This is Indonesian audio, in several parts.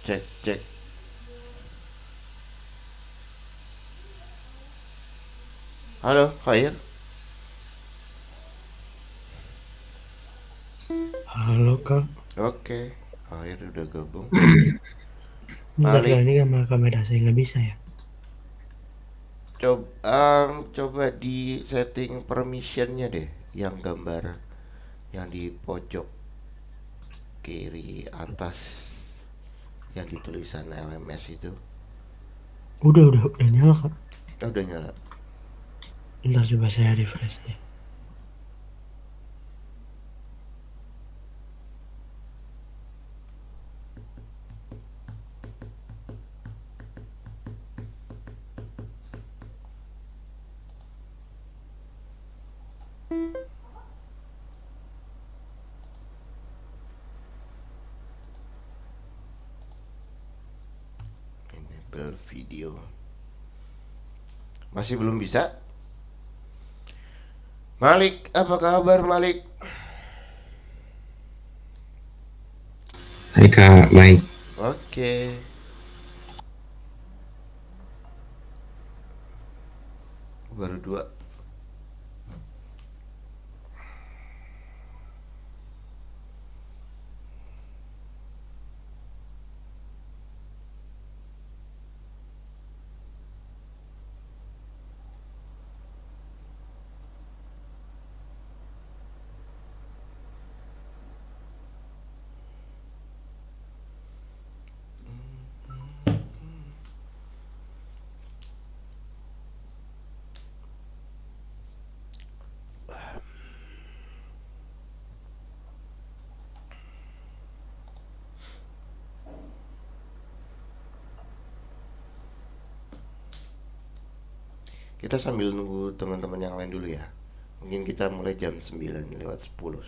Cek cek. Halo, Khair. Halo Kak, Oke, Khair udah gabung. bentar Kak, Malik, ini sama kamera saya nggak bisa ya? coba di setting permissionnya deh, yang gambar yang di pojok kiri atas yang di tulisan LMS itu. Udah nyala Kak. Udah nyala. Bentar coba saya refresh deh. Enable video. Masih belum bisa? Malik, apa kabar Malik? Hai Kak, baik. Oke, baru dua. Kita sambil nunggu teman-teman yang lain dulu ya. Mungkin kita mulai jam 9 lewat 10.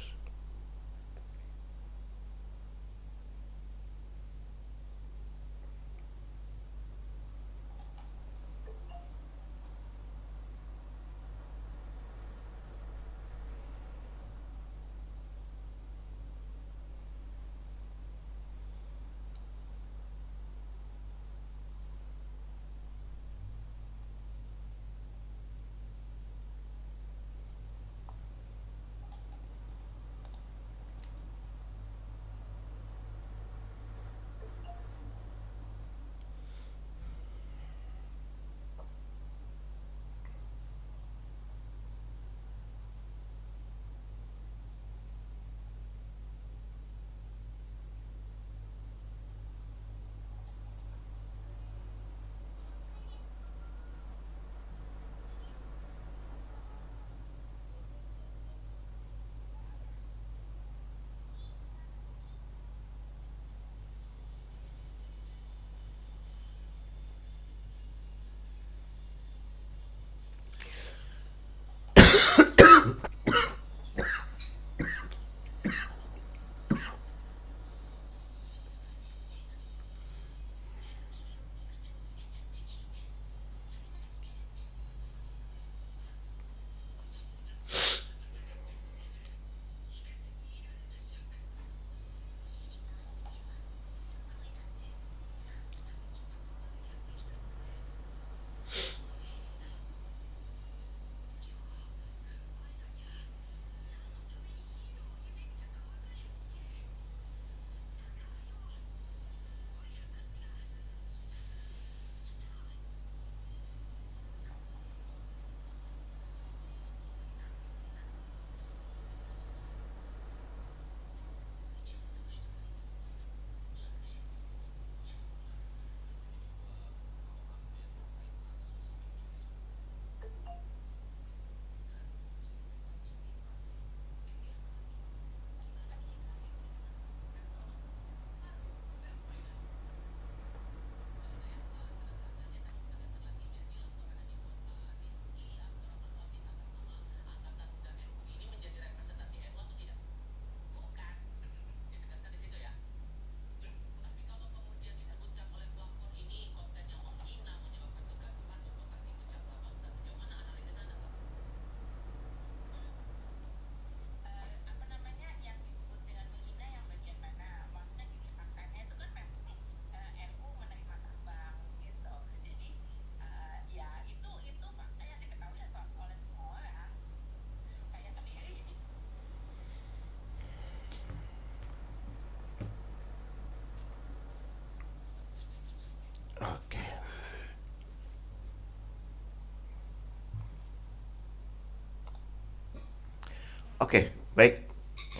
Oke, baik.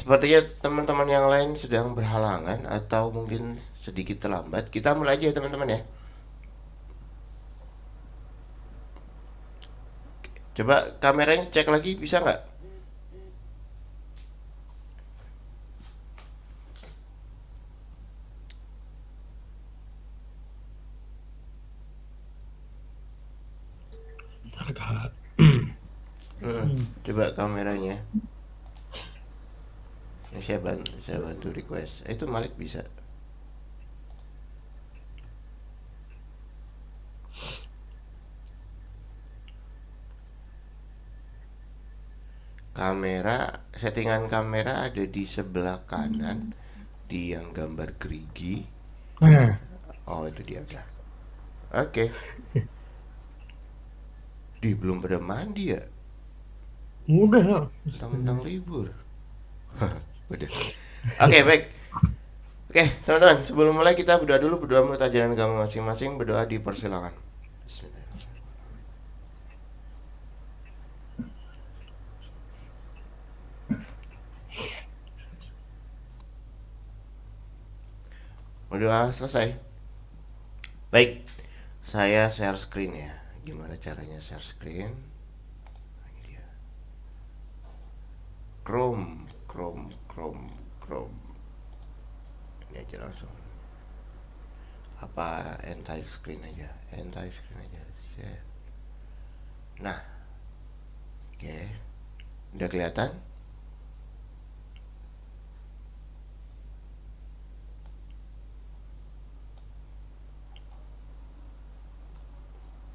Sepertinya teman-teman yang lain sedang berhalangan atau mungkin sedikit terlambat. Kita mulai aja ya teman-teman ya. Coba kameranya cek lagi, bisa nggak? Ntar kak. Coba kameranya. Ya, saya bantu request. Itu Malik bisa. Settingan kamera ada di sebelah kanan, di yang gambar gerigi. Nah, Oh, itu dia udah. Oke. Belum pada mandi ya? udah. Tentang libur. Udah. Oke, baik. Oke, teman-teman, sebelum mulai kita berdoa dulu, berdoa menurut ajaran agama masing-masing, berdoa dipersilakan. Bismillahirrahmanirrahim. Berdoa selesai. Baik, saya share screen ya. Gimana caranya share screen? Ini dia. Chrome. Ini aja langsung. Apa entire screen aja? Share. Nah, oke. Udah kelihatan?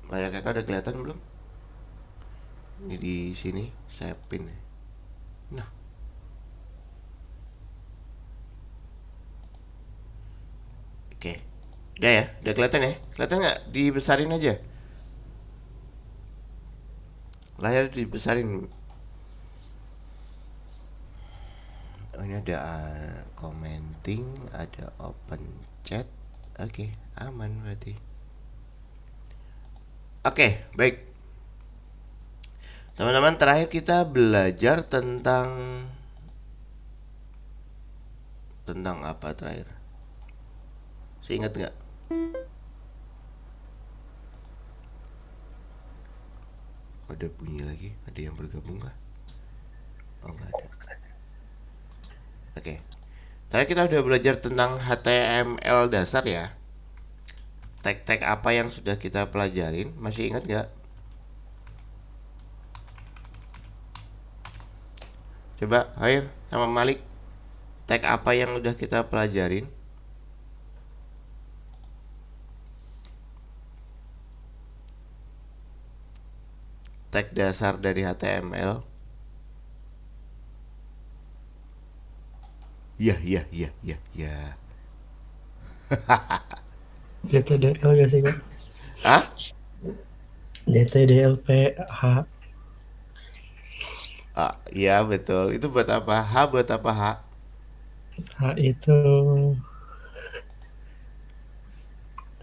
Layar kakak udah kelihatan belum? Ini di sini saya pin. Nah, oke. Udah ya, udah kelihatan ya? Kelihatan nggak? Dibesarin aja. Layar dibesarin. Oh, ini ada commenting, ada open chat. Oke, aman berarti. Oke, baik. Teman-teman, terakhir kita belajar tentang apa terakhir? Saya ingat nggak? Ada bunyi lagi? Ada yang bergabung kah? Oh, nggak ada. Oke. Terakhir kita udah belajar tentang HTML dasar ya. Tag-tag apa yang sudah kita pelajarin? Masih ingat nggak? Coba, Hair sama Malik. Tag apa yang udah kita pelajarin? Tag dasar dari HTML. Ya. DTDL ya sih kak. Hah? DTDLPH. Ah, iya betul. Itu buat apa? Buat apa H? H itu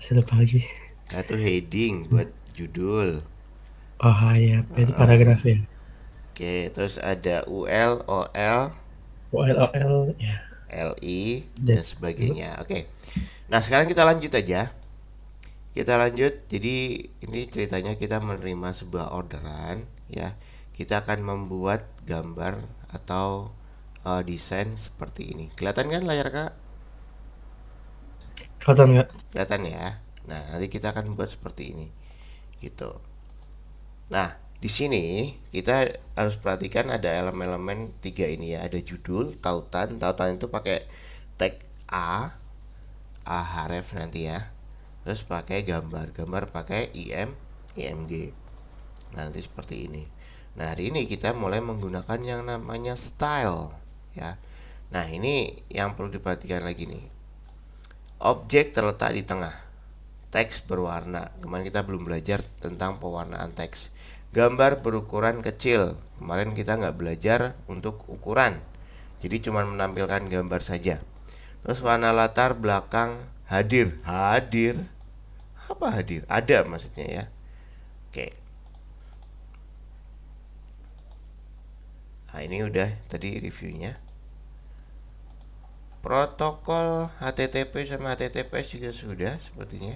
saya lupa lagi. Itu heading buat judul. Oh ya, itu paragraf ya. Oke, terus ada UL, OL, OLOL ya. LI Dan dan sebagainya. Oke. Nah, sekarang kita lanjut aja. Kita lanjut. Jadi ini ceritanya kita menerima sebuah orderan ya. Kita akan membuat gambar atau desain seperti ini. Kelihatan kan layar Kak? kelihatan nggak? Kelihatan ya. Nah, nanti kita akan buat seperti ini. Gitu. Nah, di sini kita harus perhatikan ada elemen-elemen tiga ini ya. Ada judul, tautan. Tautan itu pakai tag href nanti ya. Terus pakai gambar pakai img. Nah, nanti seperti ini. Nah, hari ini kita mulai menggunakan yang namanya style ya. Nah, ini yang perlu diperhatikan lagi nih. Objek terletak di tengah. Teks berwarna. Kemarin kita belum belajar tentang pewarnaan teks. Gambar berukuran kecil. Kemarin kita nggak belajar untuk ukuran. Jadi cuma menampilkan gambar saja. Terus warna latar belakang hadir. Apa hadir? Ada maksudnya ya. Oke. Nah, ini udah tadi reviewnya. Protokol HTTP sama HTTPS juga sudah sepertinya.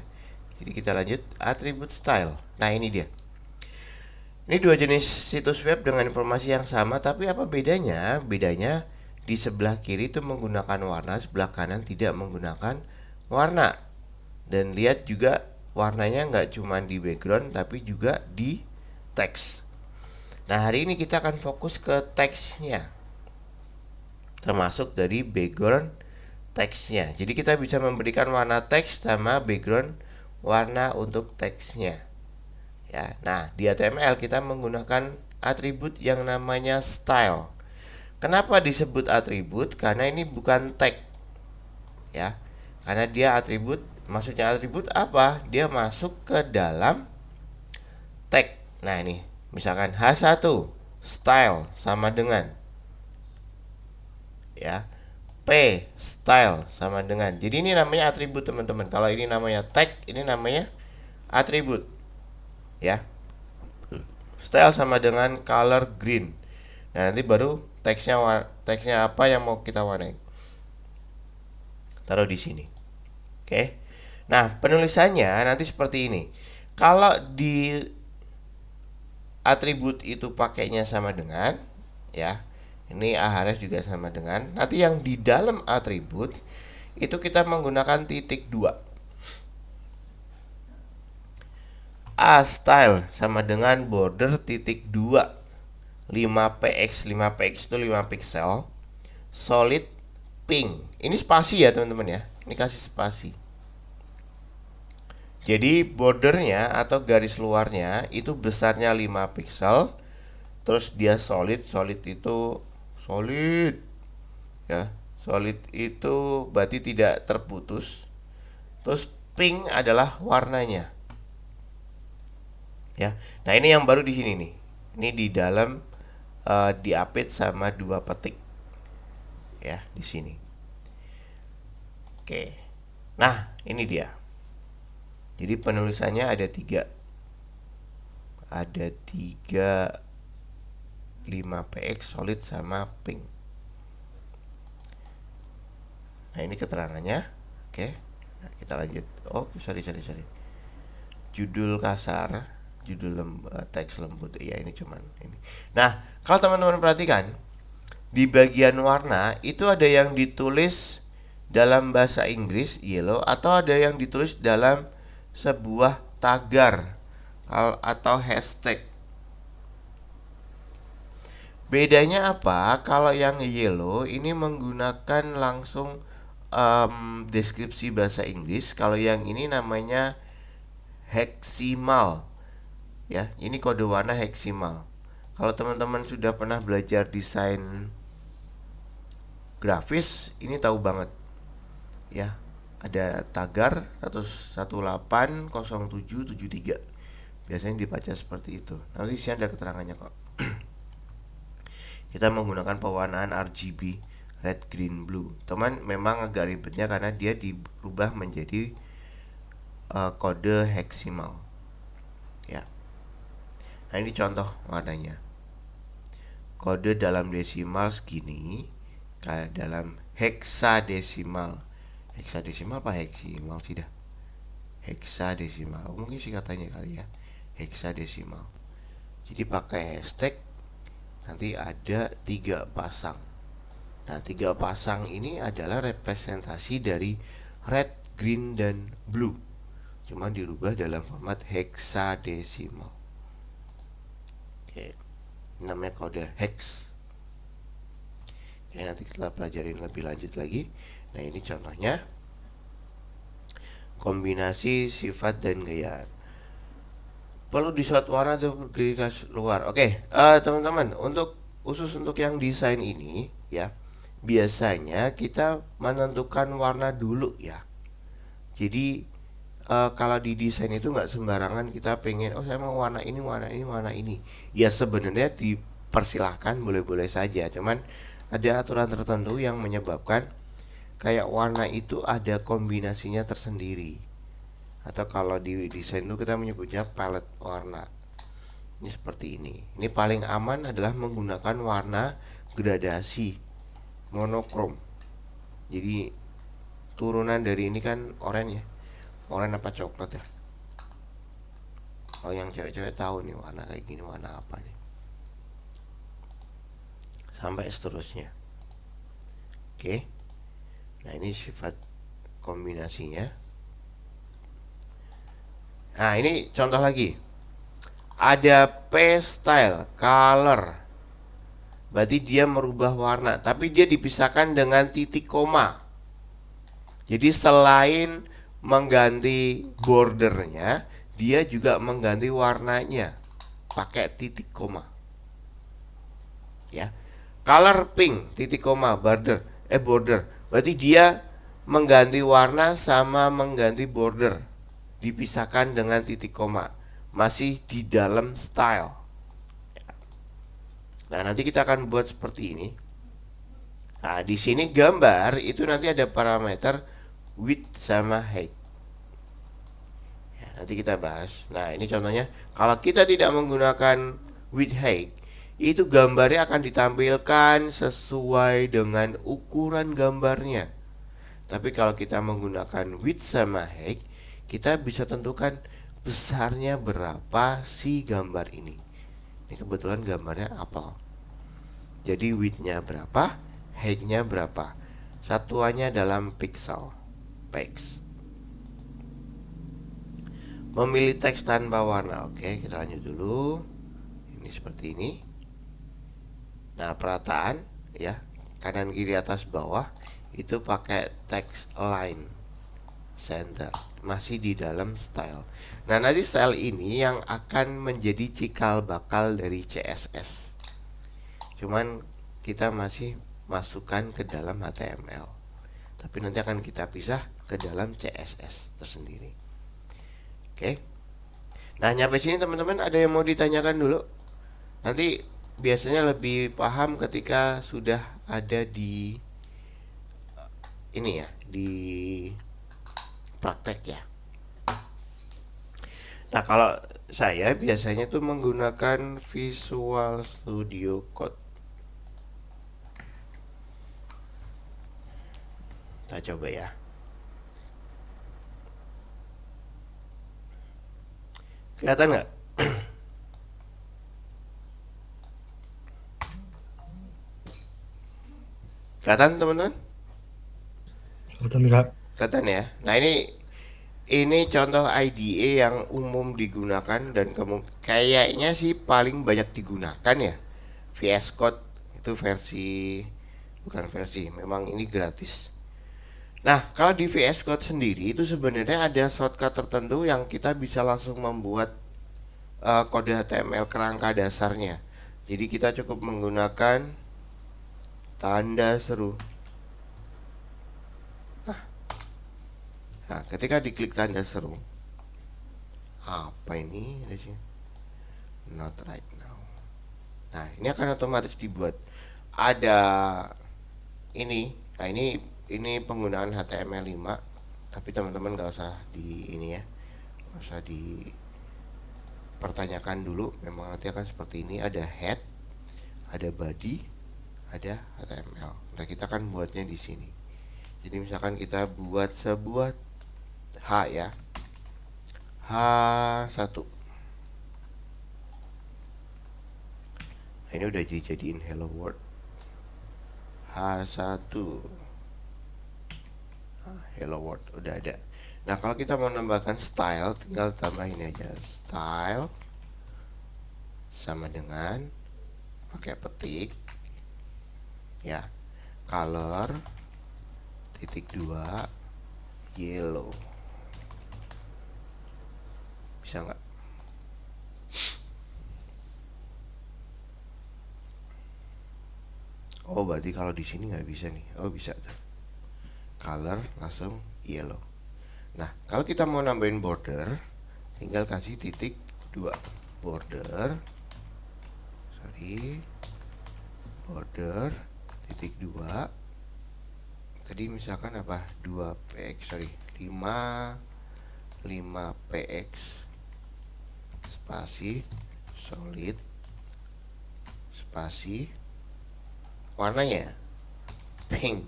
Jadi kita lanjut atribut style. Nah, ini dia. Ini dua jenis situs web dengan informasi yang sama, tapi apa bedanya? Bedanya di sebelah kiri itu menggunakan warna, sebelah kanan tidak menggunakan warna. Dan lihat juga warnanya nggak cuma di background, tapi juga di teks. Nah, hari ini kita akan fokus ke teksnya, termasuk dari background teksnya. Jadi kita bisa memberikan warna teks sama background warna untuk teksnya. Ya, nah di HTML kita menggunakan atribut yang namanya style. Kenapa disebut atribut? Karena ini bukan tag, ya. Karena dia atribut. Maksudnya atribut apa? Dia masuk ke dalam tag. Nah ini, misalkan H1 style sama dengan, ya, P style sama dengan. Jadi ini namanya atribut, teman-teman. Kalau ini namanya tag, ini namanya atribut. Ya, style sama dengan color green. Nah, nanti baru teksnya apa yang mau kita warnai, taruh di sini. Oke. Nah, penulisannya nanti seperti ini. Kalau di atribut itu pakainya sama dengan, ya, ini ahref juga sama dengan. Nanti yang di dalam atribut itu kita menggunakan titik 2. A style sama dengan border titik 2 5px. 5px itu 5 pixel. Solid pink. Ini spasi ya teman-teman ya. Ini kasih spasi. Jadi bordernya atau garis luarnya itu besarnya 5 pixel. Terus dia solid. Solid itu solid, ya. Solid itu berarti tidak terputus. Terus pink adalah warnanya. Ya. Nah, ini yang baru di sini nih. Ini di dalam diapit sama 2 petik. Ya, di sini. Oke. Nah, ini dia. Jadi penulisannya ada 3. Ada 3 5px solid sama pink. Nah, ini keterangannya. Oke. Nah, kita lanjut. Oh, sorry. Judul kasar, judul teks lembut. Ya, ini cuman ini. Nah, kalau teman-teman perhatikan di bagian warna itu ada yang ditulis dalam bahasa Inggris yellow atau ada yang ditulis dalam sebuah tagar atau hashtag. Bedanya apa? Kalau yang yellow ini menggunakan langsung deskripsi bahasa Inggris. Kalau yang ini namanya heksimal, ya. Ini kode warna heksimal. Kalau teman-teman sudah pernah belajar desain grafis, ini tahu banget, ya. Ada tagar 1180773. Biasanya dibaca seperti itu. Nanti sih ada keterangannya kok. Kita menggunakan pewarnaan RGB, red, green, blue. Teman, memang agak ribetnya karena dia dirubah menjadi kode heksimal, ya. Nah, ini contoh warnanya. Kode dalam desimal segini, kayak dalam heksadesimal. Heksadesimal apa heksimal sih dah? Heksadesimal. Mungkin singkatannya kali ya. Heksadesimal. Jadi pakai hashtag. Nanti ada 3 pasang. Nah, 3 pasang ini adalah representasi dari red, green, dan blue. Cuma dirubah dalam format heksadesimal. Oke. Ini namanya kode hex. Oke, nanti kita pelajarin lebih lanjut lagi. Nah, ini contohnya kombinasi sifat dan gaya. Perlu disuat warna atau garis luar. Oke, teman-teman, khusus untuk yang desain ini, ya, biasanya kita menentukan warna dulu, ya. Jadi kalau di desain itu nggak sembarangan kita pengen, oh saya mau warna ini, warna ini, warna ini. Ya sebenarnya dipersilahkan, boleh-boleh saja. Cuman ada aturan tertentu yang menyebabkan kayak warna itu ada kombinasinya tersendiri. Atau kalau di desain itu kita menyebutnya palette warna. Ini seperti ini. Ini paling aman adalah menggunakan warna gradasi monokrom. Jadi turunan dari ini kan oranye ya. Oranye apa coklat ya? Oh, yang cewek-cewek tahu nih warna kayak gini warna apa nih. Sampai seterusnya. Oke. Nah, ini sifat kombinasinya. Nah, ini contoh lagi. Ada P style color. Berarti dia merubah warna, tapi dia dipisahkan dengan titik koma. Jadi selain mengganti bordernya, dia juga mengganti warnanya pakai titik koma. Ya. Color pink titik koma border. Berarti dia mengganti warna sama mengganti border. Dipisahkan dengan titik koma. Masih di dalam style. Nah, nanti kita akan buat seperti ini. Nah, di sini gambar itu nanti ada parameter width sama height. Ya, nanti kita bahas. Nah, ini contohnya. Kalau kita tidak menggunakan width height, itu gambarnya akan ditampilkan sesuai dengan ukuran gambarnya. Tapi kalau kita menggunakan width sama height, kita bisa tentukan besarnya berapa si gambar ini. Ini kebetulan gambarnya apel. Jadi width-nya berapa, height-nya berapa. Satuannya dalam pixel. Pix. Memilih teks tanpa warna. Oke, kita lanjut dulu. Ini seperti ini. Nah, perataan ya, kanan kiri atas bawah itu pakai text align center, masih di dalam style. Nah, nanti style ini yang akan menjadi cikal bakal dari CSS. Cuman kita masih masukkan ke dalam HTML. Tapi nanti akan kita pisah ke dalam CSS tersendiri. Oke. Nah, nyampe sini teman-teman ada yang mau ditanyakan dulu? Nanti biasanya lebih paham ketika sudah ada di ini ya, di praktek ya. Nah, kalau saya biasanya tuh menggunakan Visual Studio Code. Kita coba ya. Kelihatan nggak? Kelihatan teman-teman? Kelihatan nggak? Kelihatan ya. Nah, ini contoh IDE yang umum digunakan dan kayaknya sih paling banyak digunakan ya. VS Code itu memang ini gratis. Nah, kalau di VS Code sendiri itu sebenarnya ada shortcut tertentu yang kita bisa langsung membuat kode HTML kerangka dasarnya. Jadi kita cukup menggunakan tanda seru. Nah, ketika diklik tanda seru, apa ini? Not right now. Nah, ini akan otomatis dibuat. Ada ini. Nah, ini penggunaan HTML5. Tapi teman-teman nggak usah di ini ya, nggak usah dipertanyakan dulu. Memang nanti akan seperti ini. Ada head, ada body, ada HTML. Nah, kita akan buatnya di sini. Jadi misalkan kita buat sebuah H ya, H1. Nah, ini udah dijadiin hello world. H1. Nah, hello world udah ada. Nah, kalau kita mau menambahkan style, tinggal tambahin aja style sama dengan pakai petik ya, color titik 2 yellow. Bisa nggak? Oh, berarti kalau di sini nggak bisa nih. Oh, bisa tuh. Color langsung yellow. Nah, kalau kita mau nambahin border, tinggal kasih titik 2 border. Border titik 2. Tadi misalkan apa? 5 5px spasi solid spasi warnanya pink.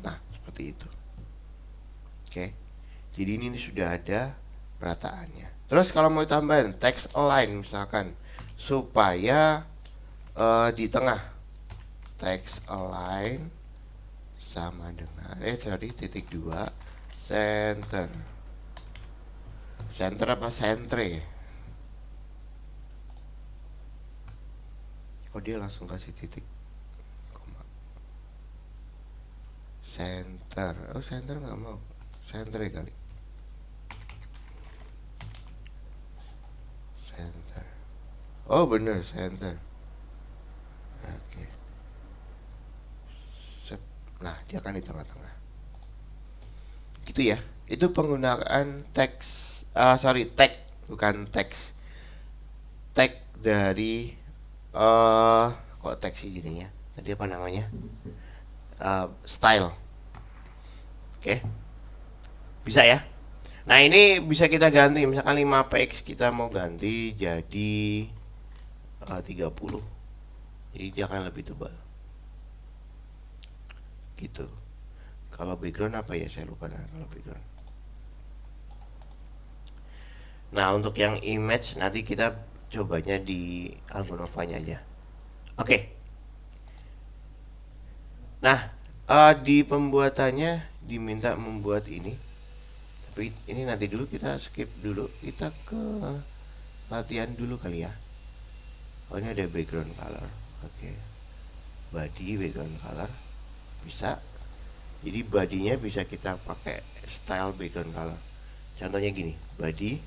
Nah, seperti itu. Oke. Jadi ini sudah ada perataannya. Terus kalau mau tambahin text align misalkan supaya di tengah text align sama dengan titik 2 center. Center apa centre? Oh, dia langsung kasih titik koma. Center. Oh, center nggak mau. Centre kali. Center. Oh, bener center. Oke. Nah, dia kan di tengah-tengah. Gitu ya. Itu penggunaan teks, tag, bukan teks. Tag dari kok teks sih jadinya. Tadi apa namanya? Style. Oke. Bisa ya. Nah, ini bisa kita ganti. Misalkan 5px kita mau ganti jadi 30. Jadi dia akan lebih tebal. Gitu. Kalau background apa ya, saya lupa. Nah, kalau background. Nah, untuk yang image nanti kita cobanya di Algonovanya aja. Oke. Nah, di pembuatannya diminta membuat ini. Tapi ini nanti dulu, kita skip dulu. Kita ke latihan dulu kali ya. Oh, ini ada background color. Oke. Body background color bisa. Jadi bodinya bisa kita pakai style background color. Contohnya gini, body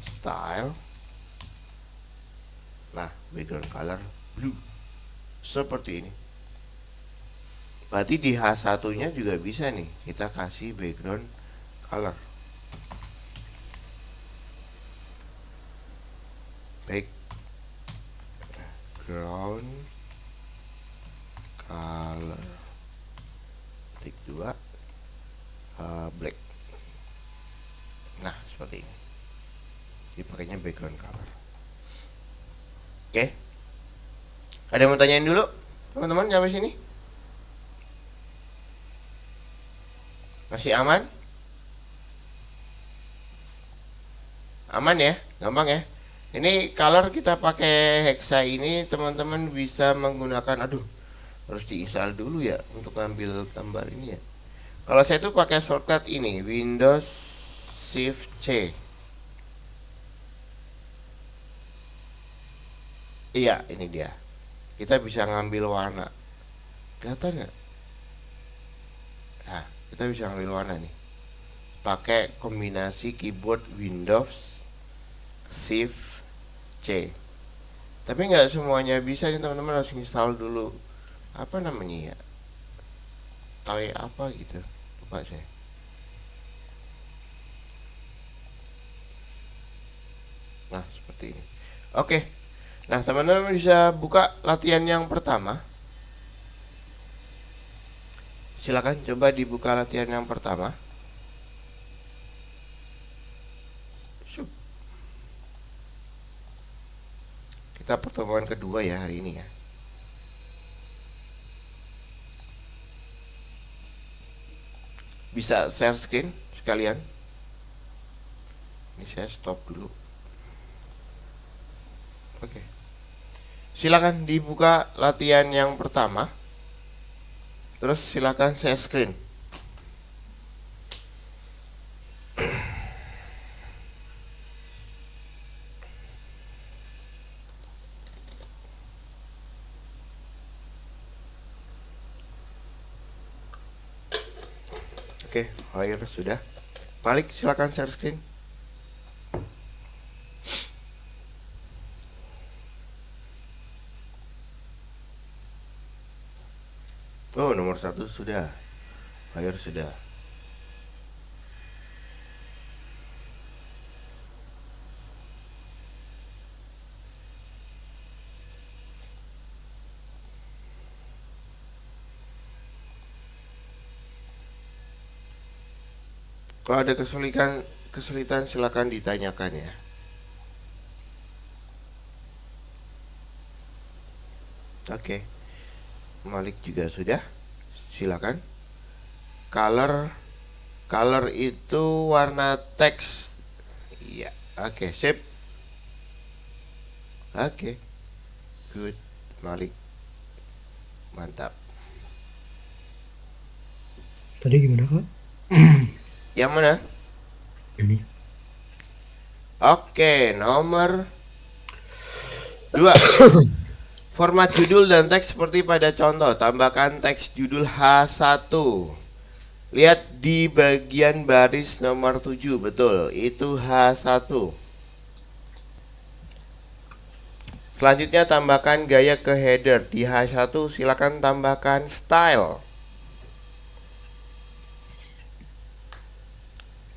style. Nah, background color blue. Seperti ini. Berarti di H1-nya juga bisa nih, kita kasih background color. Background color titik 2 black. Nah, seperti ini. Jadi pakainya background color. Oke. Ada yang mau tanyain dulu, teman-teman, sampai sini? Masih aman? Aman ya? Gampang ya? Ini color kita pakai hexa ini, teman-teman bisa menggunakan, harus diinstal dulu ya untuk ngambil gambar ini ya. Kalau saya tuh pakai shortcut ini, Windows Shift C. Iya, ini dia. Kita bisa ngambil warna. Kelihatan nggak? Nah, kita bisa ngambil warna nih. Pakai kombinasi keyboard Windows Shift C. Tapi nggak semuanya bisa nih, teman-teman harus install dulu. Apa namanya ya? Toy apa gitu? Lupa saya. Nah, seperti ini. Oke. Nah, teman-teman bisa buka latihan yang pertama. Silakan coba dibuka latihan yang pertama. Kita pertemuan kedua ya hari ini ya. Bisa share screen sekalian. Ini saya stop dulu. Oke. Silakan dibuka latihan yang pertama. Terus silakan share screen. Oke, akhir sudah. Malik, silakan share screen. Oh, nomor 1 sudah. Akhir sudah. Kalau ada kesulitan silakan ditanyakan ya. Oke. Malik juga sudah. Silakan. Color itu warna teks. Iya, oke, sip. Oke. Good. Malik. Mantap. Tadi gimana kak? Yang mana? Ini. Oke, nomor 2. Format judul dan teks seperti pada contoh. Tambahkan teks judul H1. Lihat di bagian baris nomor 7. Betul, itu H1. Selanjutnya tambahkan gaya ke header. Di H1 silakan tambahkan style.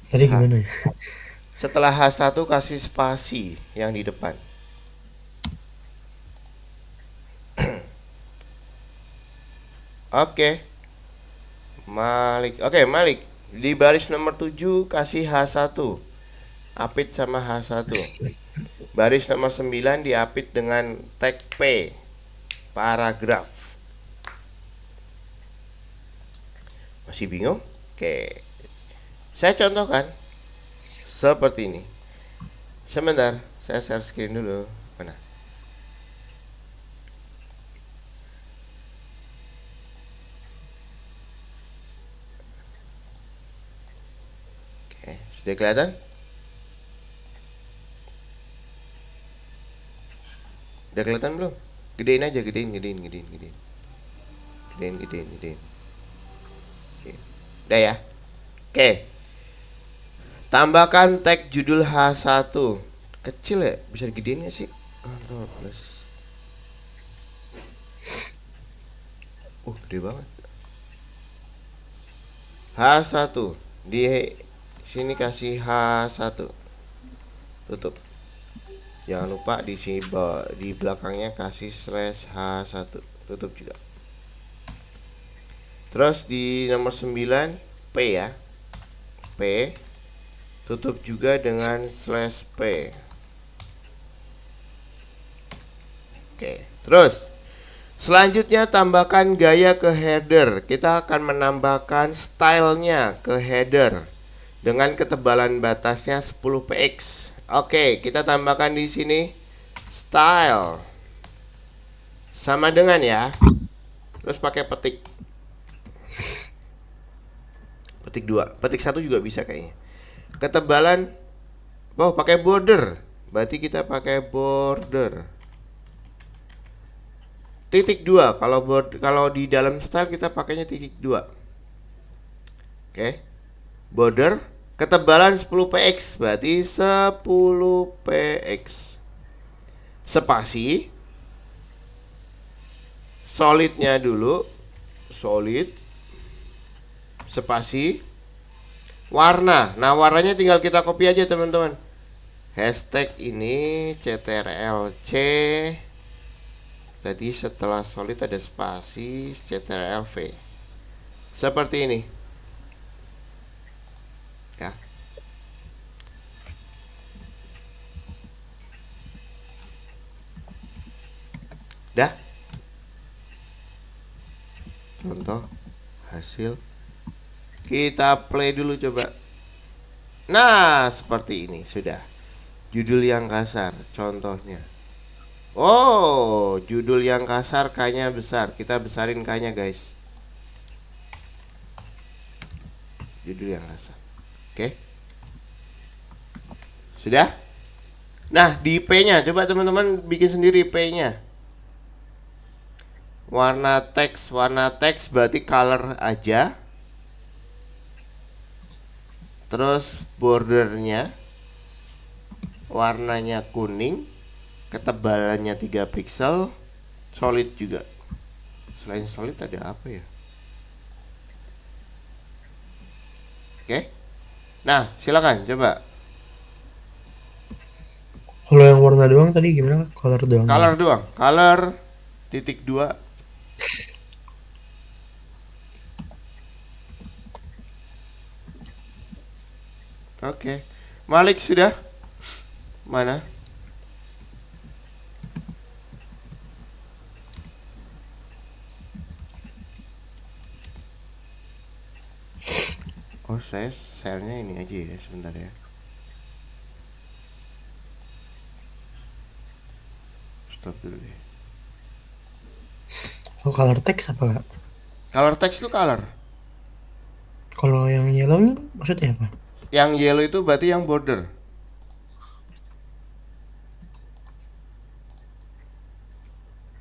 Tadi gimana ya? Setelah H1 kasih spasi yang di depan. Oke. Malik. Oke, Malik. Di baris nomor 7 kasih H1. Apit sama H1. Baris nomor 9 diapit dengan tag P. Paragraf. Masih bingung? Oke. Saya contohkan seperti ini. Sebentar, saya share screen dulu. Mana? Oke, sudah kelihatan? Udah kelihatan belum? Gedein aja, gedein. Oke. Udah ya? Oke. Tambahkan tag judul H1. Kecil ya? Bisa digedein gak sih? Ctrl plus. Gede banget. H1. Di sini kasih H1. Tutup. Jangan lupa di sini di belakangnya kasih slash H1. Tutup juga. Terus di nomor 9 P ya. P. Tutup juga dengan slash P. Oke, terus selanjutnya tambahkan gaya ke header. Kita akan menambahkan stylenya ke header dengan ketebalan batasnya 10 px. Oke, kita tambahkan di sini style. Sama dengan ya. Terus pakai petik. Petik 2. Petik 1 juga bisa kayaknya. Ketebalan pakai border. Berarti kita pakai border. Titik 2. Kalau di dalam style kita pakainya titik 2. Oke. Border ketebalan 10 px, berarti 10 px. Spasi. Solidnya dulu. Solid. Spasi. Warna. Nah, warnanya tinggal kita copy aja, teman-teman. Hashtag ini CTRL-C. Tadi setelah solid ada spasi, CTRL-V. Seperti ini. Ya. Dah. Contoh hasil. Kita play dulu coba. Nah, seperti ini sudah. Judul yang kasar contohnya. Oh, judul yang kasar K-nya besar. Kita besarin K-nya, guys. Judul yang kasar. Oke. Sudah? Nah, di P-nya coba teman-teman bikin sendiri P-nya. Warna teks berarti color aja. Terus bordernya warnanya kuning, ketebalannya 3 pixel, solid juga. Selain solid ada apa ya? Oke. Nah, silakan coba. Kalau yang warna doang tadi gimana? Color doang. Color doang. Color titik 2. Oke. Malik sudah? Mana? Oh, saya selnya ini aja ya, sebentar ya. Stop dulu deh. Oh, color text apa kak? Color text itu color. Kalau yang yellow maksudnya apa? Yang yellow itu berarti yang border.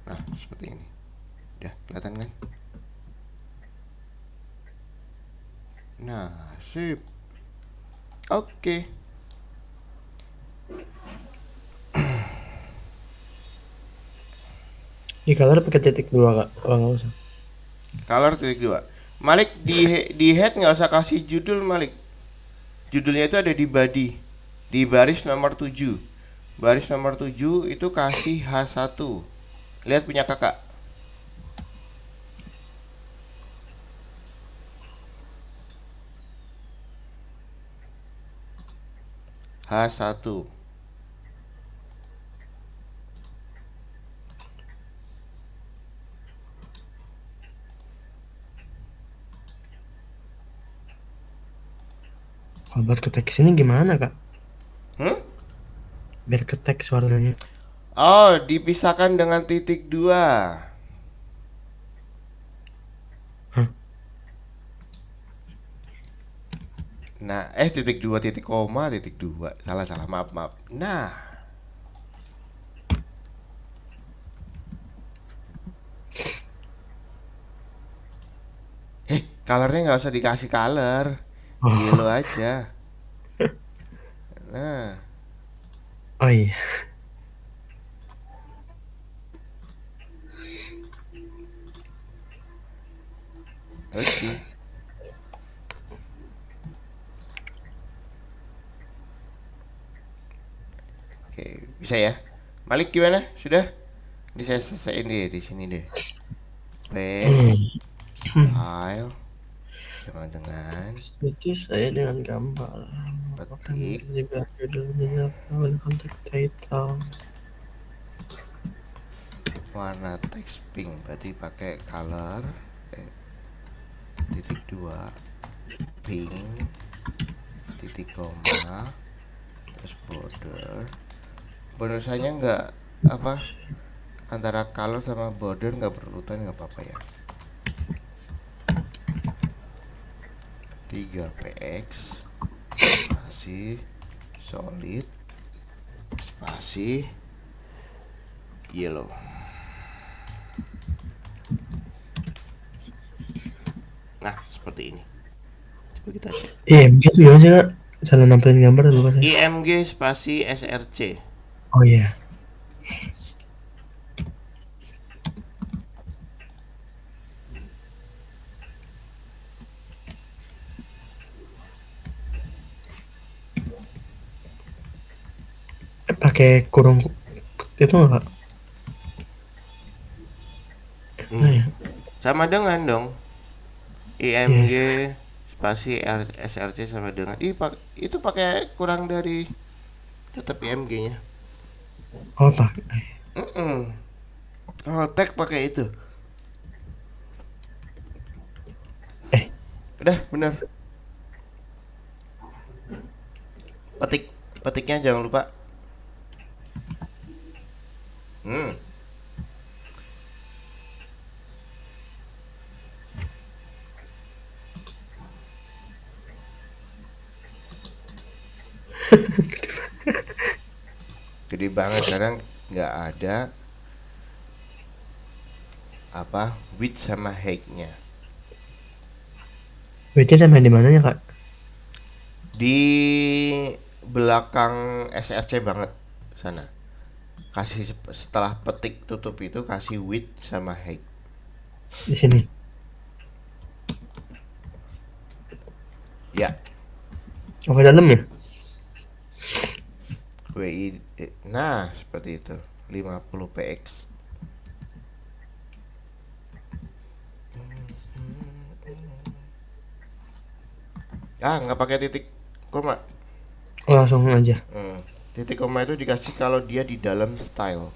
Nah, seperti ini. Udah kelihatan kan? Nah, sip. Oke. Di color pakai titik 2 kak? Oh nggak usah. Color titik 2. Malik di head nggak usah kasih judul Malik. Judulnya itu ada di body. Di baris nomor 7. Baris nomor 7 itu kasih H1. Lihat punya kakak. H1. Kalau buat ke teks ini gimana kak? Biar ke teks warnanya. Oh, dipisahkan dengan titik 2. Hah? Nah, titik 2 titik koma titik 2. Salah, maaf. Nah, colornya nggak usah dikasih color. Yellow Oh, aja. Nah, oh iya. oke. Oke, bisa ya. Malik gimana? Sudah? Ini saya selesaiin deh di sini deh. Paste, style, sama dengan Itu saya dengan gambar. petik. Juga judulnya kontak title. Warna teks pink berarti pakai color titik 2 pink titik koma terus bordersnya nggak apa antara color sama border nggak berurutan nggak apa-apa ya. 3px spasi solid spasi yellow. Nah, seperti ini. Coba kita cek. IMG itu gimana sih kak? Cara nampilin gambar lupa saya. IMG spasi SRC. Oh iya. Pakai kurung itu nggak kak? Nah ya. Sama dengan dong. IMG spasi SRC sama dengan itu pakai kurang dari tetap IMG-nya. Oh pakai. Oh, tag pakai itu. Eh. Udah, bener. Petiknya jangan lupa. Gede banget kadang nggak ada apa width sama height-nya. Widthnya main di mananya kak? Di belakang SRC banget sana. Kasih setelah petik tutup itu kasih width sama height. Di sini. Ya, Oh ke dalam ya? WI. Nah, seperti itu. 50px. Nggak pakai titik koma. Langsung aja. Titik koma itu dikasih kalau dia di dalam style.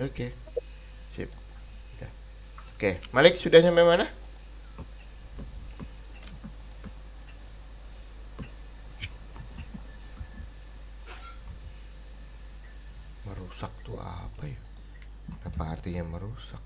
Oke, sip. Udah. Oke, Malik sudah sampai mana? Merusak tuh apa ya? Apa artinya merusak?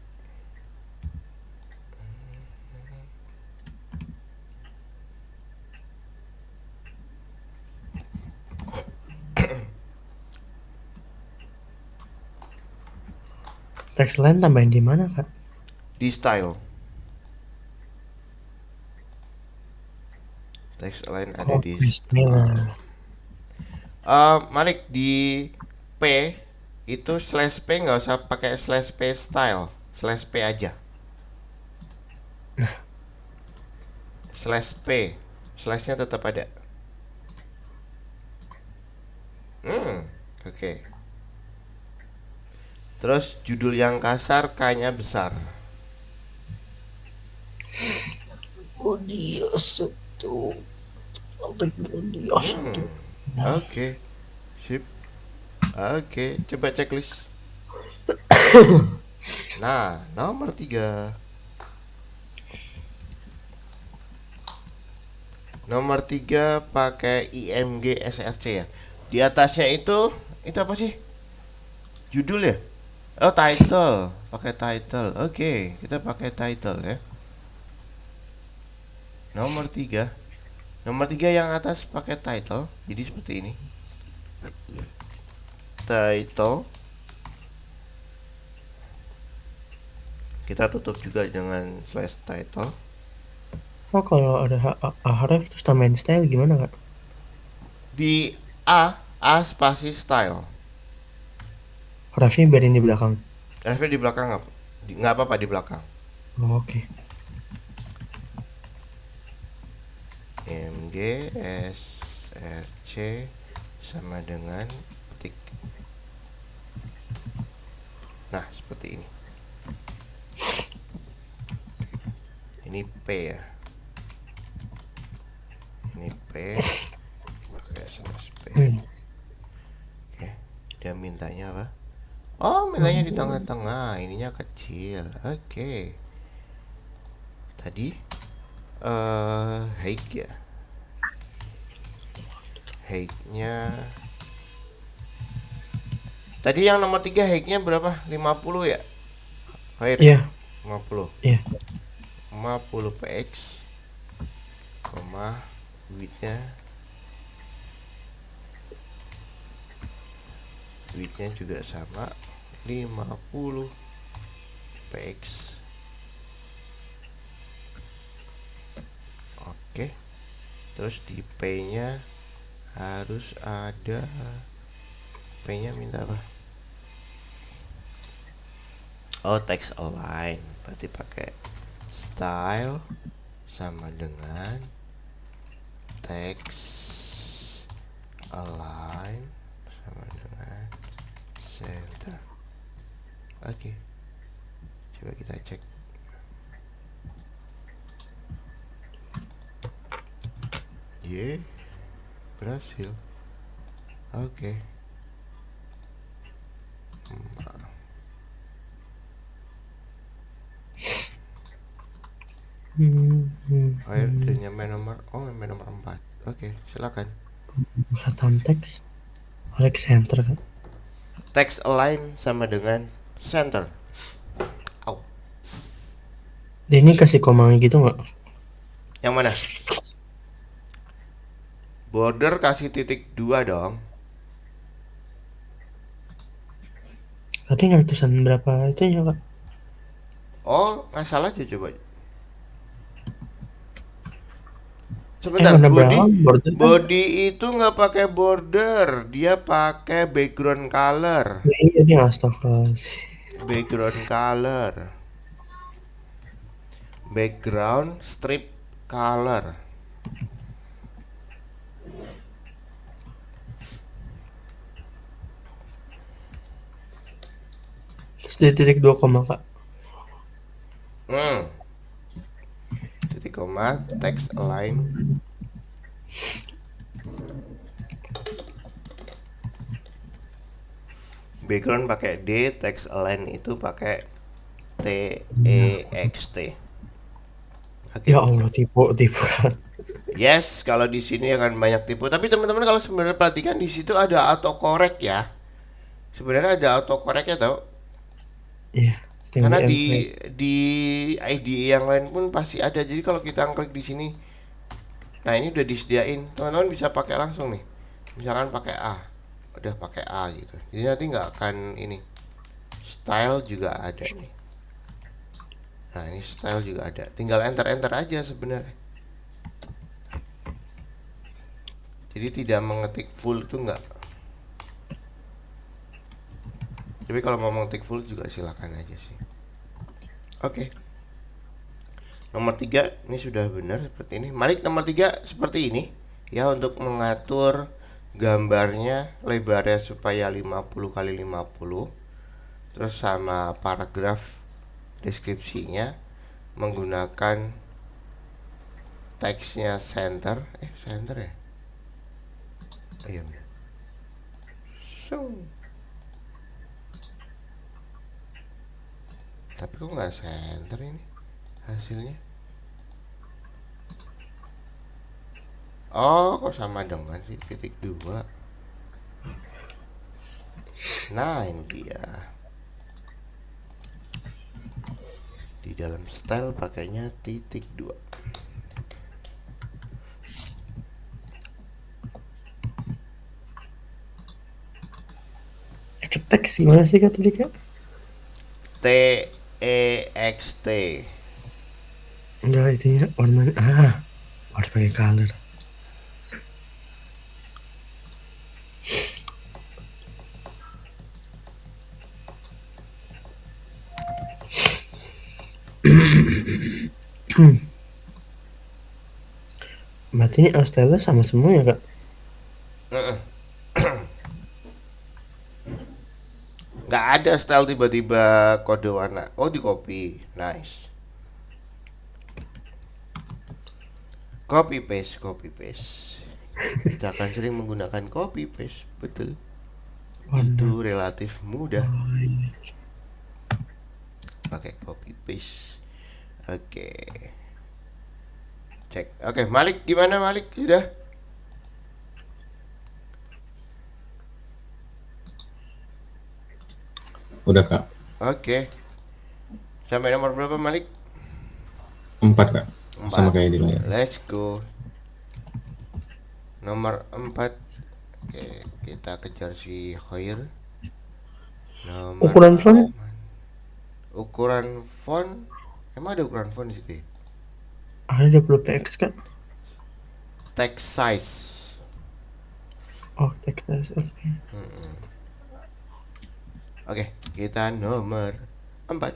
Text line tambahin di mana, Kak? Di style. Text line ada Oh, di style. Malik di P itu slash P nggak usah pakai slash P style, slash P aja. Slash P, slashnya tetap ada. Oke. Terus judul yang kasar, K-nya besar. Oke, sip. Oke, coba checklist. Nah, nomor 3. Nomor 3 pakai IMG SRC ya. Di atasnya itu apa sih? Judul ya? Oh, title. Pakai title. Oke, kita pakai title ya. Nomor 3. Nomor 3 yang atas pakai title. Jadi seperti ini. Title. Kita tutup juga dengan slash title. Oh, kalau ada href terus tambahin style gimana, Kak? Di A spasi style. Hrefnya biarin di belakang. Ref di belakang nggak apa-apa di belakang. Oh, oke. MG SRC sama dengan petik. Nah, seperti ini. Ini P ya. Ini P. Pakai slash P. Oke. Dia mintanya apa? Oh, mintanya di tengah-tengah. Ininya kecil. Oke. Tadi height ya. Height-nya tadi yang nomor 3 height-nya berapa? 50 ya? Height. Iya. 50. Iya. 50 px, width-nya juga sama 50 px. Oke. Terus di P-nya harus ada, P-nya minta apa? Oh, text align. Berarti pakai style sama dengan text align sama dengan center. Oke. Coba kita cek. Ye, berhasil. Oke. Ayo udah nyampe nomor 4. Oke, silakan. Kata teks Alex center, kan? Text align sama dengan center. Au. Dia ini kasih koma gitu nggak? Yang mana? Border kasih titik 2 dong. Tadi nggak tulisan berapa itu ya, Kak? Oh, nggak salah aja coba. Sebentar, Warna brown, border kan? body itu nggak pakai border, dia pakai background color. Iya, dia astagfirullah. Background color. Background strip color. di titik 2 koma, Kak. Titik koma, text align. Background pakai D, text align itu pakai T E X T. Oke. Ya Allah, tipu kan. Yes, kalau di sini akan banyak tipu. Tapi teman-teman kalau sebenarnya perhatikan di situ ada autocorrect ya. Sebenarnya ada autocorrectnya tau. Iya, tinggal Karena di di enter. di IDE yang lain pun pasti ada. Jadi kalau kita klik di sini, nah ini udah disediain. Teman-teman bisa pakai langsung nih. Misalkan pakai A, udah pakai A gitu. Jadi nanti nggak akan ini. Style juga ada nih. Nah ini style juga ada. Tinggal enter aja sebenarnya. Jadi tidak mengetik full itu nggak. Tapi kalau mau mengetik full juga silakan aja sih. Oke. Nomor 3 ini sudah benar seperti ini. Malik, nomor 3 seperti ini ya, untuk mengatur gambarnya lebarnya supaya 50 kali 50. Terus sama paragraf deskripsinya menggunakan teksnya center. Center ya? Iya. So. Tapi kok nggak center ini hasilnya? Oh, kok sama dengan sih titik 2. Nah, ini dia. Di dalam style pakainya titik 2. Teks gimana sih, Kak, tadi, Kak? T E X T. Enggak, itunya warna harus pakai color. Berarti ini style sama semua ya, Kak? Nggak ada style tiba-tiba kode warna. Oh, di copy. Nice. Copy paste, copy paste. Kita akan sering menggunakan copy paste, betul. Itu relatif mudah. Pakai copy paste. Oke. Cek. Oke, Malik gimana, Malik? Sudah? Udah Kak. Oke. Sampai nomor berapa, Malik? 4 Kak. 4. Sama kayak di layar. Let's go. Nomor 4. Oke, kita kejar si Khair. Ukuran font? Ukuran font? Emang ada ukuran font di situ? Ada 20 px, Kak. Text size. Oh, text size. Oke. Oke, kita nomor 4.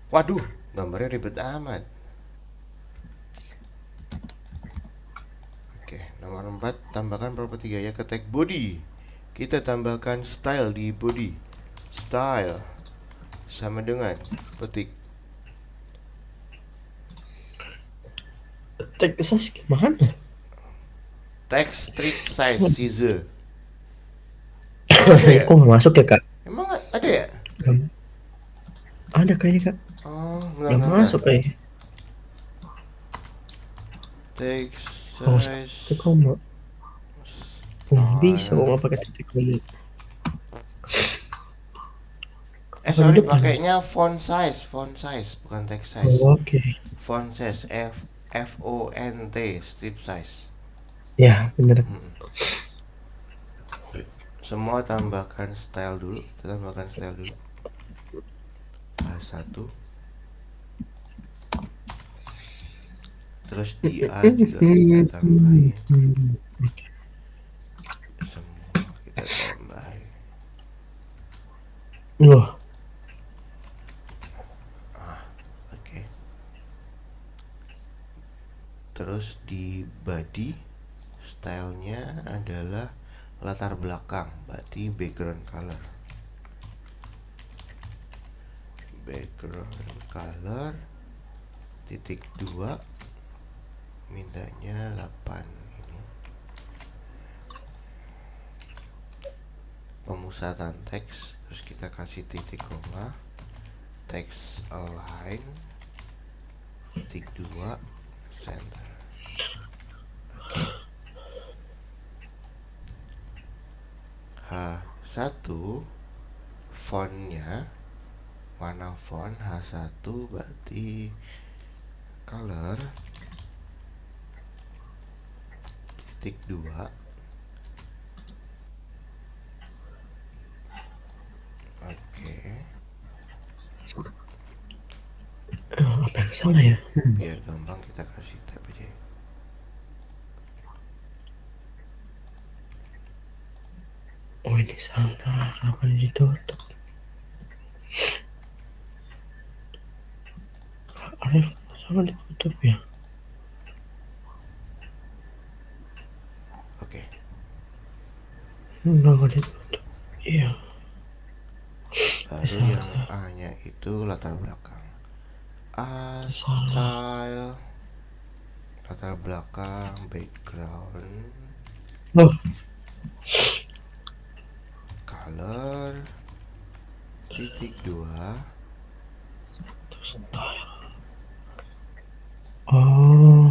Waduh, gambarnya ribet amat. Oke, nomor 4, tambahkan properti gaya ke tag body. Kita tambahkan style di body. Style sama dengan petik. Text size gimana? Text strip size size. Kok nggak masuk ya, Kak? Emang ada ya? Ada kayaknya, Kak. Oh, Nggak masuk kayaknya. Text Oh, size. titik koma. Bisa kok nggak pakai titik koma. Sorry, pakainya font size bukan text size. Oh, oke. Font size, FONT, strip size. Ya, bener. Semua tambahkan style dulu. Kita tambahkan style dulu. A1. Terus di A juga kita tambahin. Semua kita tambahin. Loh, Oke. Terus di body stylenya adalah latar belakang, berarti ganti background color. Background color titik 2 mintanya 8 ini. Pemusatan teks, terus kita kasih titik koma, text align titik 2 center. H1 fontnya warna font H1 berarti color titik 2. Oke. Apa yang salah ya? Biar gampang kita kasih tab aja. Oh ini salah, kenapa ini ditutup? Arif sama ditutup ya? Oke. Enggak ditutup. Iya. Baru yang A-nya itu latar belakang. A style latar belakang background Loh, color titik 2. itu style. Oh.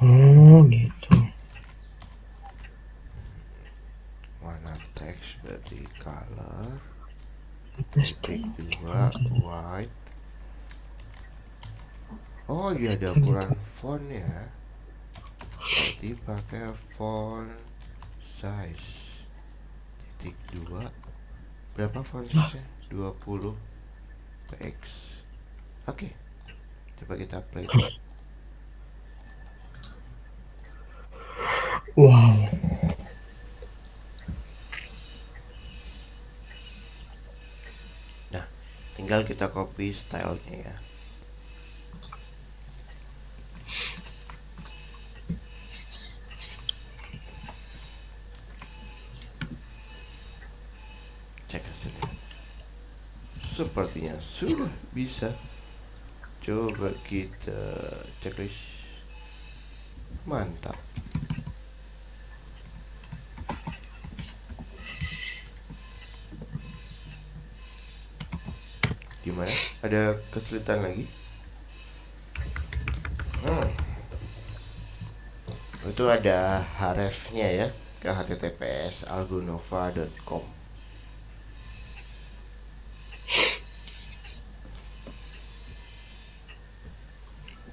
Oh gitu. Warna teks berarti color Pasti. titik 2 white. Oh iya, ada ukuran font ya. Berarti pakai font size titik 2. Berapa font size nya? 20 px. Oke, coba kita play. Wow. Nah, tinggal kita copy stylenya ya. Cek hasilnya. Sepertinya sudah bisa. Coba kita checklist. Mantap. Gimana? Ada kesulitan lagi? Itu ada href-nya ya, ke https algonova.com.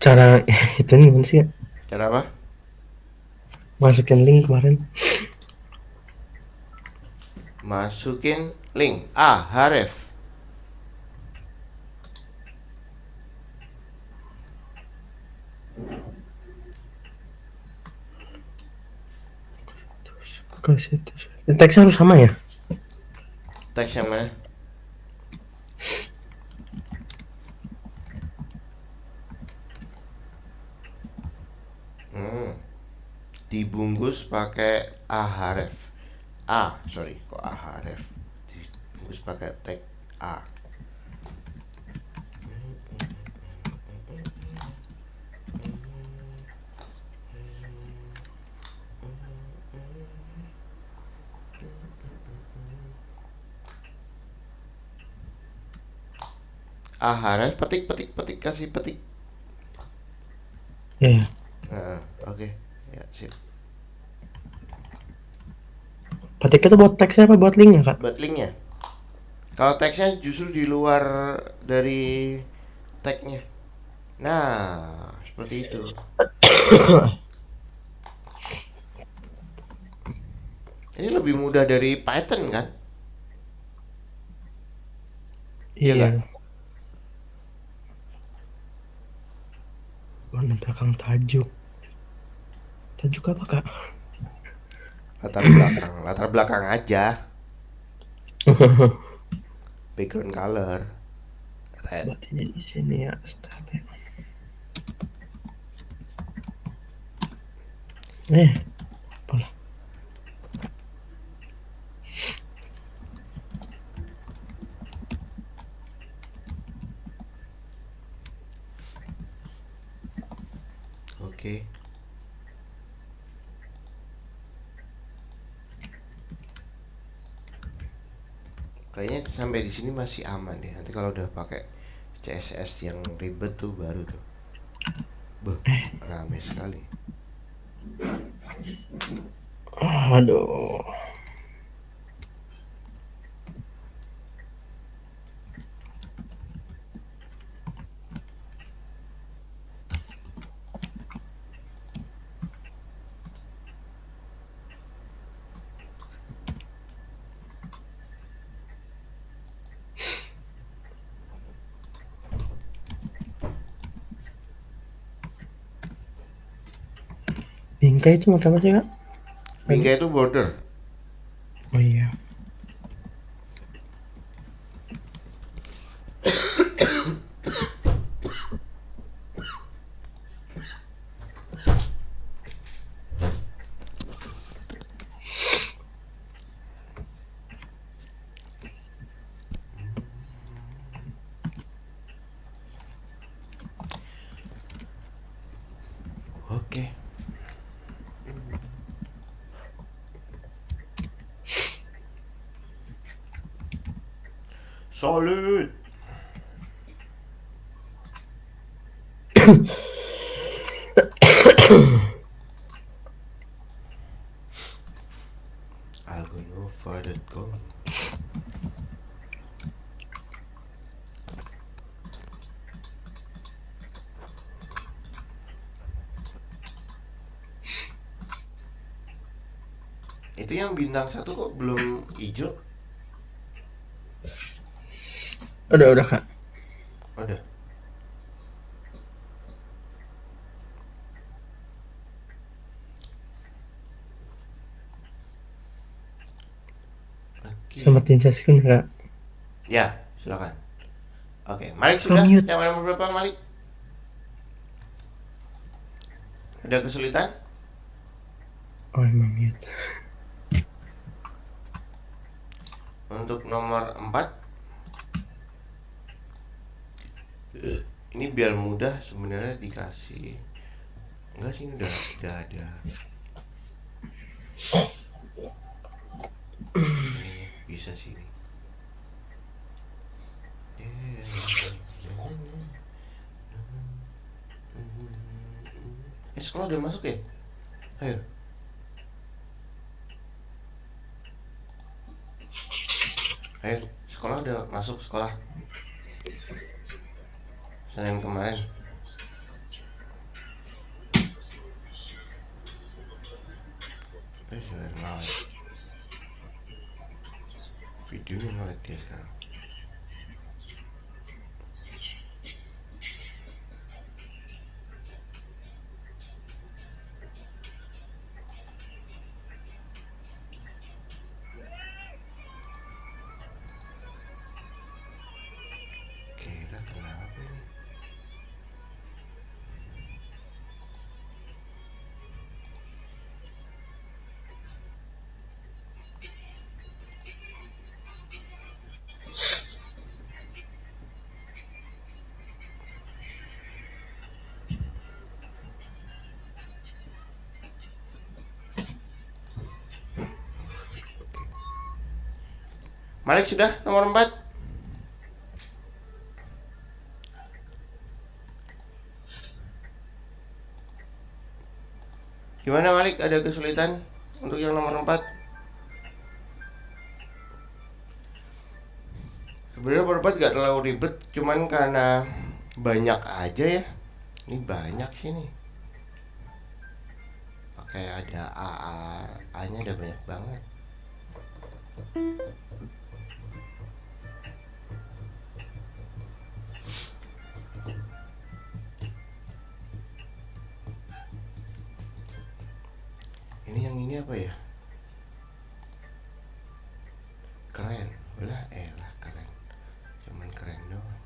Cara itu gimana sih ya? Cara apa? Masukin link kemarin. Masukin link href. Ke situ. Teksnya harus sama ya? Teks yang mana? Dibungkus pakai href. Kok href? Dibungkus pakai tag a. Href, petik, kasih petik. Iya. Oke. Ya, sip. Petik itu buat teksnya apa buat linknya kak? Buat linknya. Kalau teksnya justru di luar dari tagnya. Nah, seperti itu. Ini lebih mudah dari Python kan? Iya Iya. kan? Warna belakang tajuk. Tajuk apa kak? Latar belakang aja. Background color red. Berarti ini di sini ya start ya. Apalah. Oke. Kayaknya sampai di sini masih aman deh. Nanti kalau udah pakai CSS yang ribet tuh baru tuh. Beuh, rame sekali. Aduh. Bingkai itu apa sih, Kak? Bingkai itu border. Oh iya. Oke. Solid. Algonova.com. Itu yang bintang 1 kok belum hijau? Udah, Kak. Ada. Oke. Selamatin share screen, Kak. Ya, silakan. Oke, Malik sudah? Mute. Yang nomor berapa, Malik? Ada kesulitan? Oh, emang mute. Untuk nomor 4, ini biar mudah sebenarnya dikasih. Enggak sih, ini udah ada. Ini bisa sih ini. Sekolah udah masuk ya? Ayo. Ayo, sekolah udah masuk sekolah. Senin kemarin. Sudah ngelag. Videonya ngelag dia sekarang. Kira kenapa ini? Malik sudah nomor 4. Gimana Malik, ada kesulitan untuk yang nomor 4? Sebenarnya nomor 4 gak terlalu ribet, cuman karena banyak aja ya. Ini banyak sih nih. Pakai ada A-nya ada banyak banget. Ini yang ini apa ya? Keren. Lah keren. Cuman keren doang.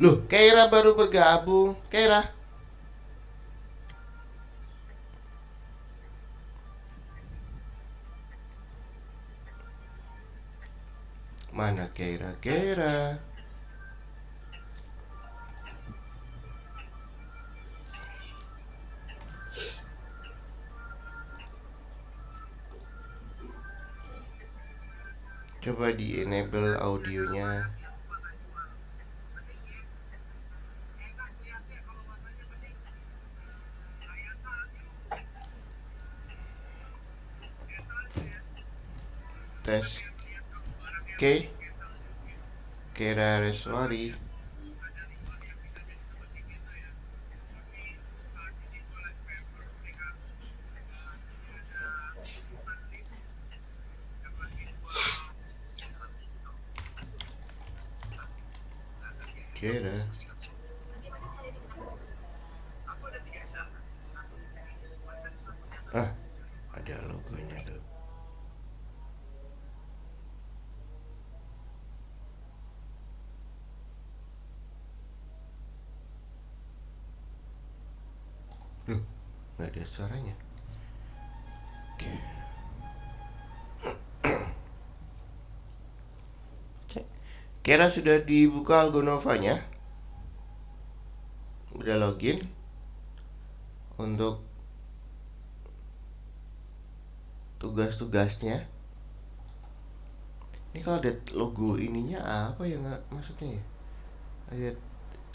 Loh, Keira baru bergabung. Keira. Mana Keira? Keira. Coba di enable audionya. Tes. Oke. Keira Reswari. Keira. Ah, ada logonya tuh. Loh, nggak ada suaranya. Oke. Cek. Kira sudah dibuka Algonovanya. Udah login untuk tugas-tugasnya. Ini kalau ada logo ininya apa ya, nggak maksudnya ya?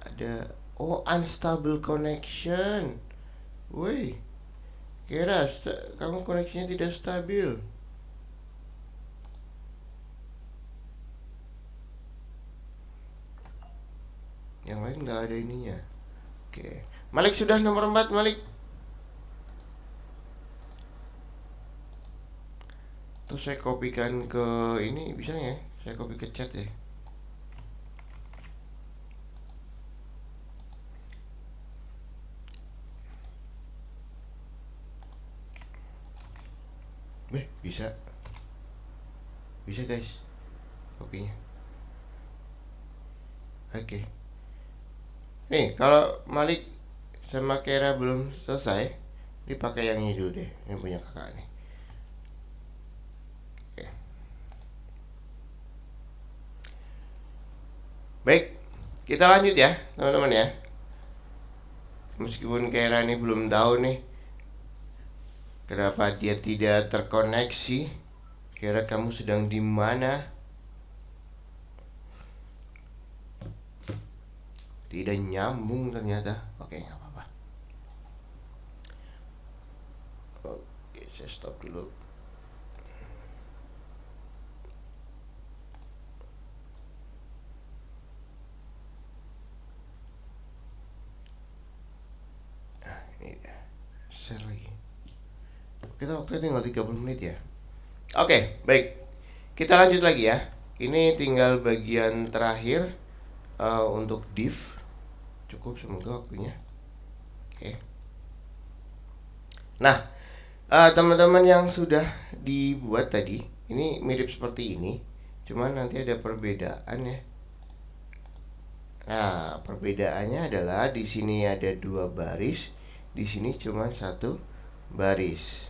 Ada oh, unstable connection. Woi, Kira, kamu koneksinya tidak stabil. Yang lain nggak ada ininya. Oke, Malik sudah nomor 4, Malik. Terus saya kopikan ke ini, bisa ya? Saya copy ke chat ya. Bisa. Bisa guys, kopinya. Oke. Nih, kalau Malik sama Kera belum selesai, dipakai yang ini dulu deh, yang punya kakak nih. Oke. Baik, kita lanjut ya, teman-teman ya. Meskipun Kera ini belum tahu nih kenapa dia tidak terkoneksi. Kira kamu sedang di mana? Tidak nyambung ternyata. Oke, nggak apa-apa. Oke, saya stop dulu. Nah, ini dia. Share lagi. Kita waktu tinggal 30 menit ya. Oke, baik. Kita lanjut lagi ya. Ini tinggal bagian terakhir untuk div. Cukup semoga waktunya. Oke. Nah, teman-teman yang sudah dibuat tadi, ini mirip seperti ini. Cuman nanti ada perbedaan ya. Nah, perbedaannya adalah di sini ada 2 baris, di sini cuma 1 baris.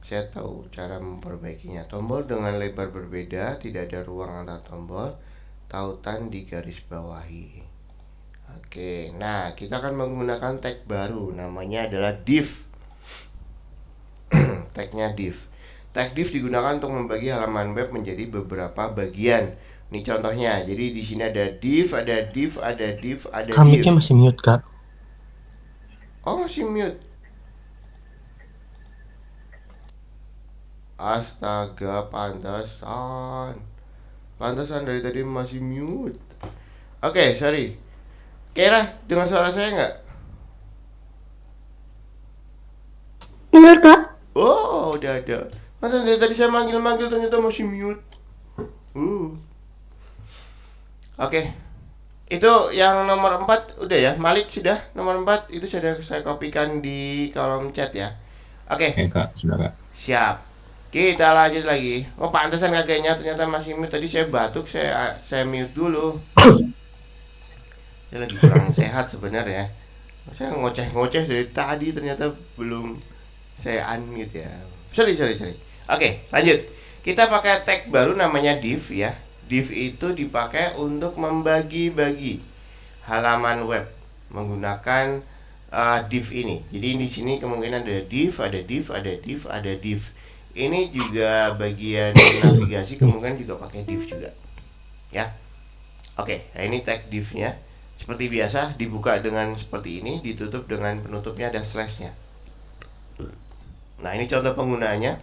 Saya tahu cara memperbaikinya. Tombol dengan lebar berbeda, tidak ada ruang antar tombol. Tautan di garis bawahi. Oke, nah kita akan menggunakan tag baru, namanya adalah div. Tagnya div. Tag div digunakan untuk membagi halaman web menjadi beberapa bagian. Ini contohnya. Jadi di sini ada div, ada div, ada div, ada div. Kamiknya masih mute, Kak. Oh, masih mute. Astaga, pantasan dari tadi masih mute. Oke, sorry. Kira dengan suara saya nggak? Dengar, Kak. Oh, udah ada. Masa dari tadi saya manggil-manggil ternyata masih mute. Oke. Itu yang nomor 4 udah ya. Malik sudah nomor 4 itu sudah saya kopikan di kolom chat ya. Oke. Kak, sudah Kak. Siap. Kita lanjut lagi. Oh, pantesan kakeknya ternyata masih mute. Tadi saya batuk, saya mute dulu. Saya lagi kurang sehat sebenarnya. Saya ngoceh-ngoceh dari tadi, ternyata belum saya unmute ya. Sorry. Oke, lanjut. Kita pakai tag baru namanya div ya. Div itu dipakai untuk membagi-bagi halaman web menggunakan div ini. Jadi di sini kemungkinan ada div, ada div, ada div, ada div. Ini juga bagian navigasi kemungkinan juga pakai div juga. Ya. Oke, nah ini tag divnya. Seperti biasa dibuka dengan seperti ini, ditutup dengan penutupnya ada slashnya. Nah, ini contoh penggunaannya.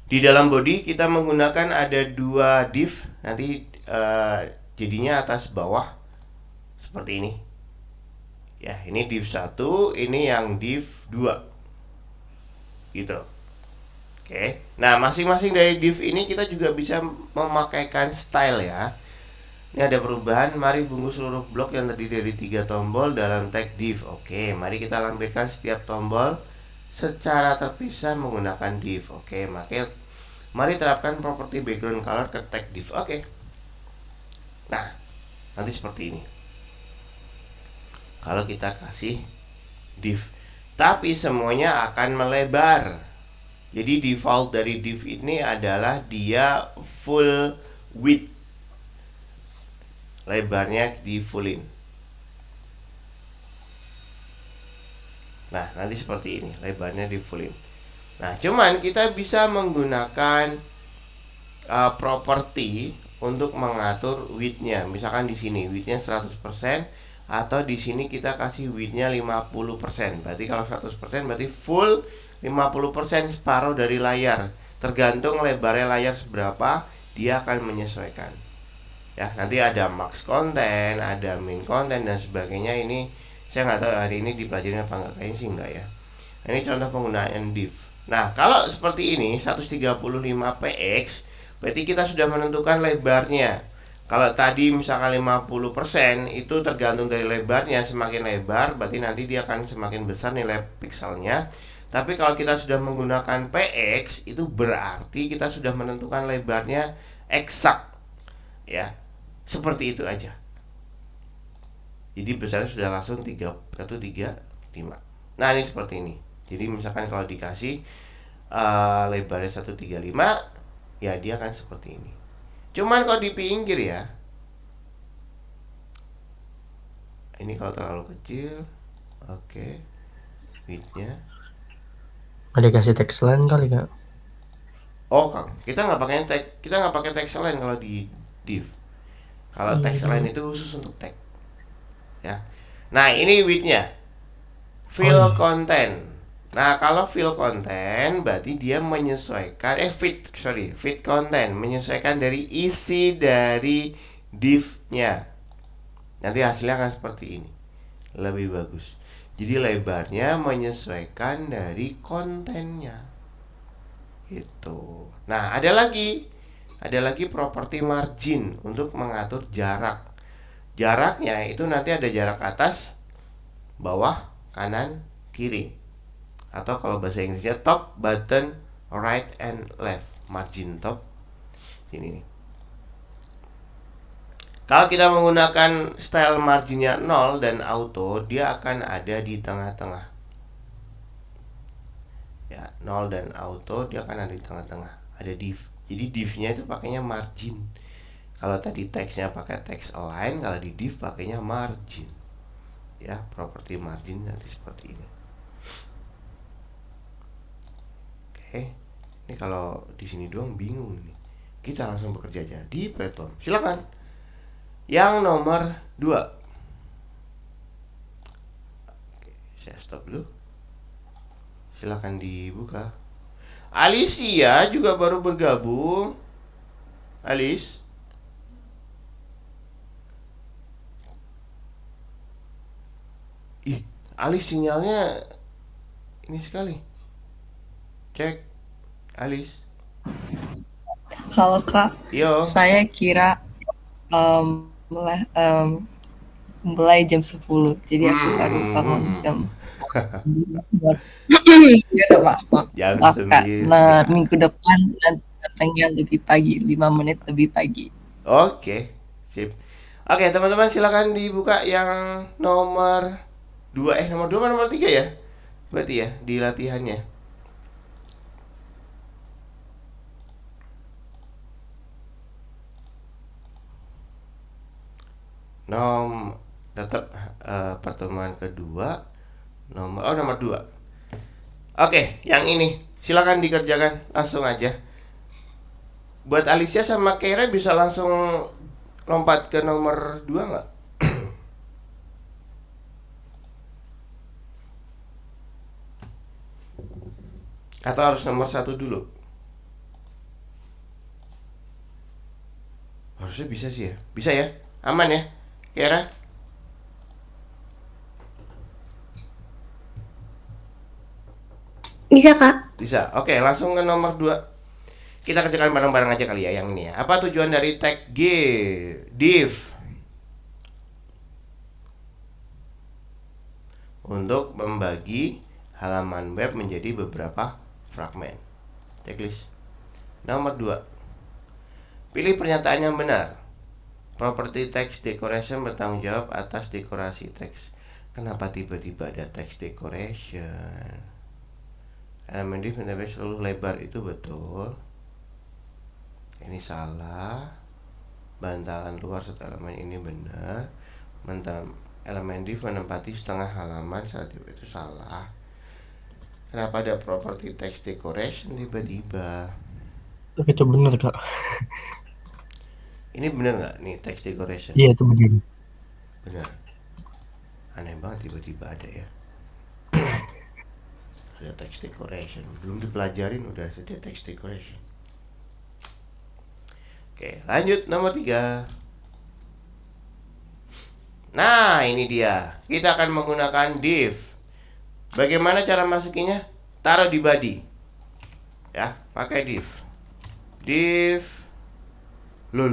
Di dalam body kita menggunakan ada dua div. Nanti jadinya atas bawah seperti ini. Ya, ini div 1, ini yang div 2. Gitu. Oke. Nah, masing-masing dari div ini kita juga bisa memakaikan style ya. Ini ada perubahan. Mari bungkus seluruh blok yang terdiri dari 3 tombol dalam tag div. Oke, mari kita lampirkan setiap tombol secara terpisah menggunakan div. Oke, mari terapkan properti background color ke tag div. Oke. Nah, nanti seperti ini. Kalau kita kasih div, tapi semuanya akan melebar. Jadi default dari div ini adalah dia full width. Lebarnya di fullin. Nah, nanti seperti ini, lebarnya di fullin. Nah, cuman kita bisa menggunakan properti untuk mengatur width-nya. Misalkan di sini width-nya 100% atau di sini kita kasih width-nya 50%. Berarti kalau 100% berarti full 50% separuh dari layar. Tergantung lebarnya layar seberapa, dia akan menyesuaikan. Ya, nanti ada max konten, ada min konten dan sebagainya. Ini saya nggak tahu hari ini dipelajarin apa nggak, kayaknya sih enggak ya. Nah, ini contoh penggunaan div. Nah, kalau seperti ini 135 px, berarti kita sudah menentukan lebarnya. Kalau tadi misalkan 50% itu tergantung dari lebarnya, semakin lebar berarti nanti dia akan semakin besar nilai pikselnya. Tapi kalau kita sudah menggunakan px, itu berarti kita sudah menentukan lebarnya eksak. Ya, seperti itu aja. Jadi besarnya sudah langsung 135. Nah, ini seperti ini. Jadi misalkan kalau dikasih lebarnya 135, ya dia akan seperti ini. Cuman kalau di pinggir ya, ini kalau terlalu kecil, oke, width-nya. Ada kasih text line kali kak? Oh, Kang, kita nggak pakai text line kalau di div. Kalau text line itu khusus untuk tag. Ya. Nah, ini width-nya. Fill content. Nah, kalau fill content berarti dia menyesuaikan fit content, menyesuaikan dari isi dari div-nya. Nanti hasilnya akan seperti ini. Lebih bagus. Jadi lebarnya menyesuaikan dari kontennya. Itu. Nah, ada lagi properti margin untuk mengatur jarak. Jaraknya itu nanti ada jarak atas, bawah, kanan, kiri. Atau kalau bahasa Inggrisnya top, bottom, right, and left. Margin top. Ini nih. Kalau kita menggunakan style marginnya 0 dan auto, dia akan ada di tengah-tengah. Ya, 0 dan auto dia akan ada di tengah-tengah. Ada div. Jadi div-nya itu pakainya margin. Kalau tadi teksnya pakai text align, kalau di div pakainya margin. Ya, properti margin nanti seperti ini. Oke. Ini kalau di sini doang bingung nih. Kita langsung bekerja aja di platform. Silakan. Yang nomor 2. Oke, saya stop dulu. Silakan dibuka. Alicia juga baru bergabung. Alice. Ih, Alice sinyalnya ini sekali. Cek. Alice. Halo Kak, Yo. saya kira mulai jam 10, jadi aku baru bangun jam Ya udah maaf, maaf, Jam maaf Kak. 9. Nah, minggu depan nanti datangnya lebih pagi, 5 menit lebih pagi. Oke, sip. Oke, teman-teman silakan dibuka yang nomor 2 nomor 2 apa nomor 3 ya? Berarti ya di latihannya. Nom tetap pertemuan kedua nomor 2. Oke, yang ini silakan dikerjakan langsung aja. Buat Alicia sama Kira bisa langsung lompat ke nomor 2 nggak? Atau harus nomor 1 dulu? Harusnya bisa sih ya. Bisa ya? Aman ya? Kira? Bisa, Kak. Bisa. Oke, langsung ke nomor 2. Kita kerjakan bareng-bareng aja kali ya yang ini ya. Apa tujuan dari tag div? Untuk membagi halaman web menjadi beberapa fragmen. Checklist. Nomor 2. Pilih pernyataan yang benar. Property text decoration bertanggung jawab atas dekorasi teks. Kenapa tiba-tiba ada text decoration? Elemen div selalu lebar, itu betul. Ini salah. Bantalan luar satu elemen ini benar. Elemen div menempati setengah halaman saat itu salah. Kenapa ada property text decoration tiba-tiba? Itu bener, Kak. Ini benar nggak nih text decoration? Iya, itu bener. Benar. Aneh banget tiba-tiba ada ya. Ada text decoration. Belum dipelajarin udah ada text decoration. Oke, lanjut nomor 3. Nah, ini dia. Kita akan menggunakan div. Bagaimana cara masukinya? Taruh di body. Ya, pakai div. Div. Loh.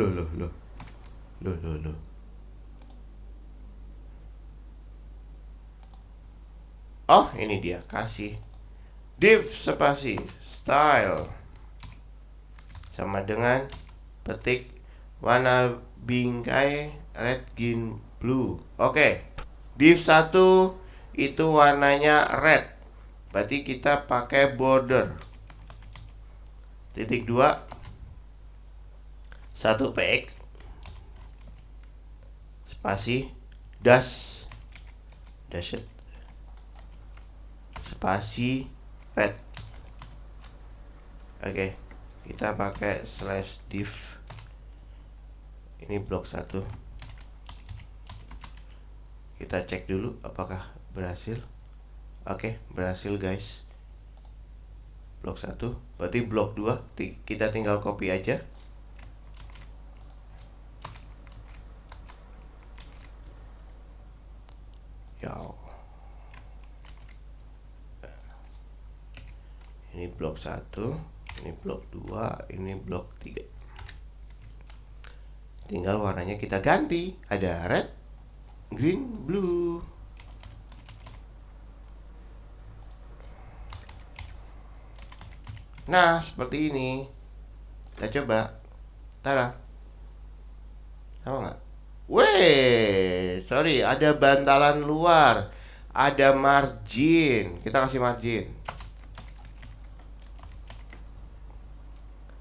Oh, ini dia. Kasih div spasi style sama dengan petik warna bingkai red, green, blue. Oke. Div 1 itu warnanya red. Berarti kita pakai border. Titik 2 1 px spasi dash spasi red. Oke, kita pakai slash div. Ini blok 1. Kita cek dulu apakah berhasil. Oke, berhasil guys. Blok 1. Berarti blok 2 kita tinggal copy aja. Ini blok 1, ini blok 2, ini blok 3. Tinggal warnanya kita ganti. Ada red, green, blue. Nah, seperti ini. Kita coba. Tara. Sama nggak? Weh, sorry, ada bantalan luar. Ada margin. Kita kasih margin.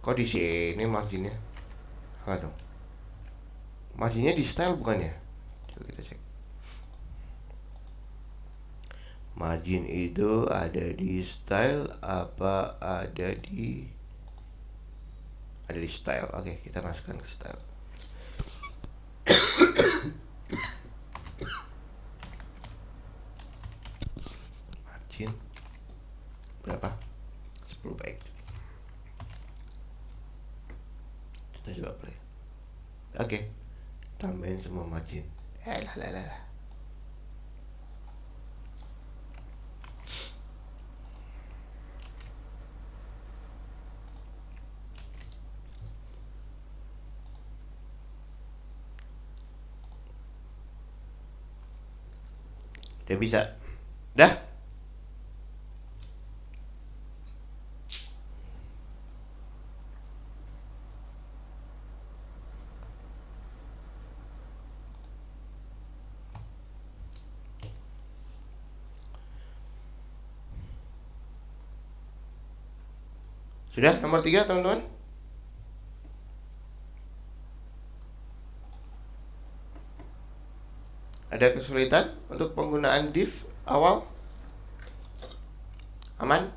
Kok di sini marginnya? Enggak dong. Marginnya di style bukan ya? Coba kita cek. Margin itu ada di style apa ada di style. Oke, kita masukkan ke style. Margin berapa? 10 px. Kita coba play. Oke, tambahin semua margin. Lah. Udah bisa. Dah. Sudah nomor 3 teman-teman? Ada kesulitan untuk penggunaan div awal? Aman?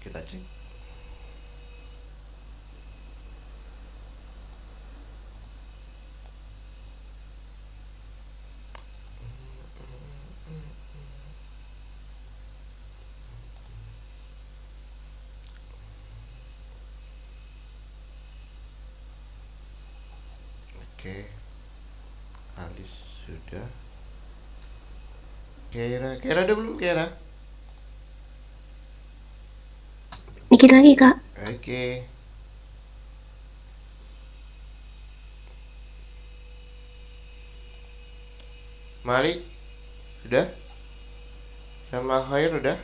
Kita cek. Oke, Alis sudah. Kira ada belum Kira? Dikit lagi, Kak. Oke. Malik sudah? Sama Khair udah?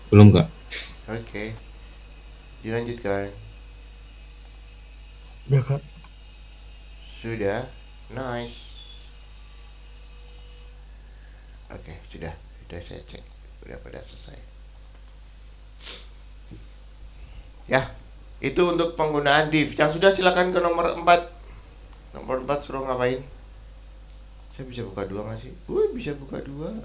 Belum Kak. Oke. Dilanjutkan. Udah, Kak. Sudah. Nice. Oke, sudah saya cek. Udah pada selesai. Ya, itu untuk penggunaan div. Yang sudah silakan ke nomor 4. Nomor 4 suruh ngapain? Saya bisa buka 2 nggak sih? Bisa buka 2.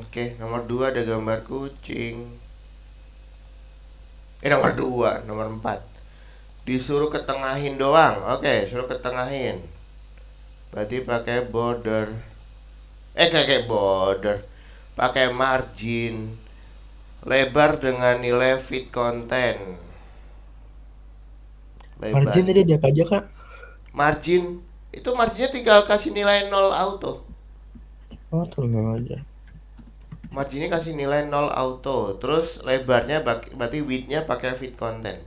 Oke, nomor 2 ada gambar kucing. Nomor 2, nomor 4. Disuruh ketengahin doang. Oke, suruh ketengahin. Berarti pakai border. Kayak border. Pakai margin lebar dengan nilai fit content. Margin tadi ada apa aja, Kak? Margin itu marginnya tinggal kasih nilai 0 auto. Oh, tolong aja. Marginnya kasih nilai 0 auto. Terus lebarnya berarti widthnya pakai fit content.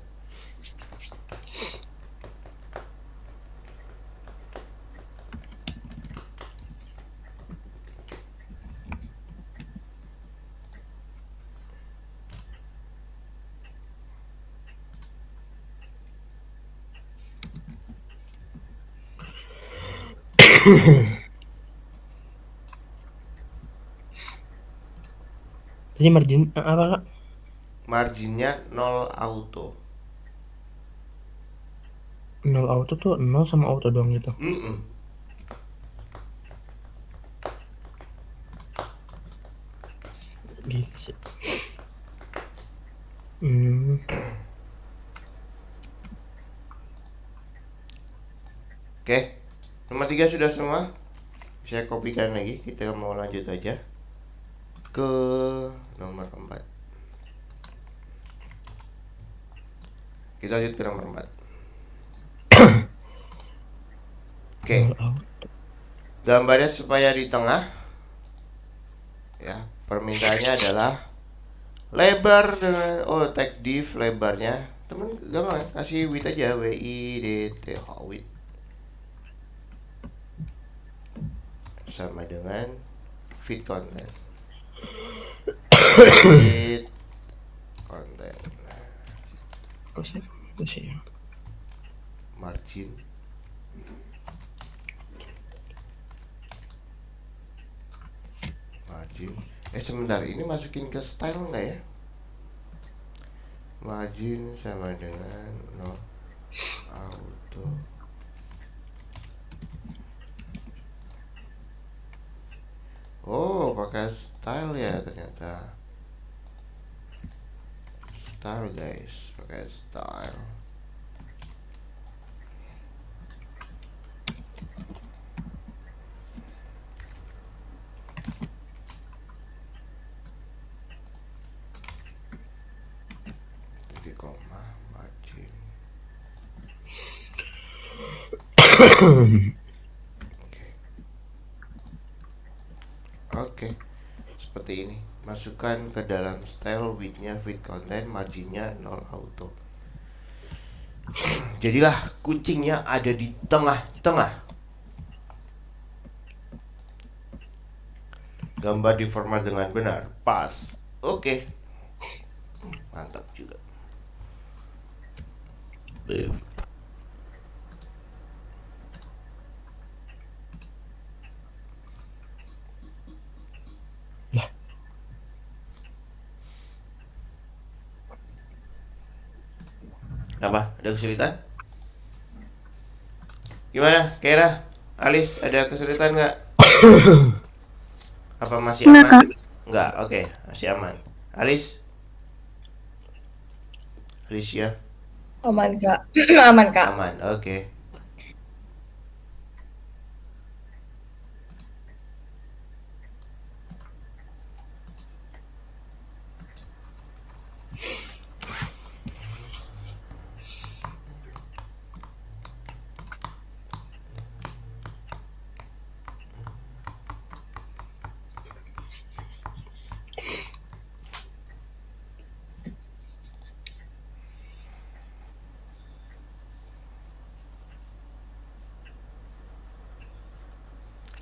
Tadi margin apa, Kak? Marginnya 0 auto. 0 auto tuh 0 sama auto doang gitu. Gitu sih. Oke, nomor 3 sudah semua. Saya kopikan lagi. Kita mau lanjut aja ke nomor 4. Kita lanjut ke nomor 4. Oke. Gambarnya supaya di tengah. Ya, permintaannya adalah lebar dengan tag div lebarnya. Temen gampang ya, kasih width aja, width width sama dengan fit content. Fit content. Margin. Sebentar, ini masukin ke style nggak ya? Margin sama dengan no auto. Oh, pakai style ya ternyata. Style guys, pakai style. Oke. Seperti ini. Masukkan ke dalam style widthnya fit content, marginnya 0 auto. Jadilah kucingnya ada di tengah-tengah. Gambar diformat dengan benar. Pas. Oke. Mantap juga. Apa? Ada kesulitan? Gimana, Kera? Alis, ada kesulitan nggak? Apa masih Enggak, aman? Kak. Nggak, oke, masih aman. Alis? Alicia? Aman kak. Aman kak. Aman, oke.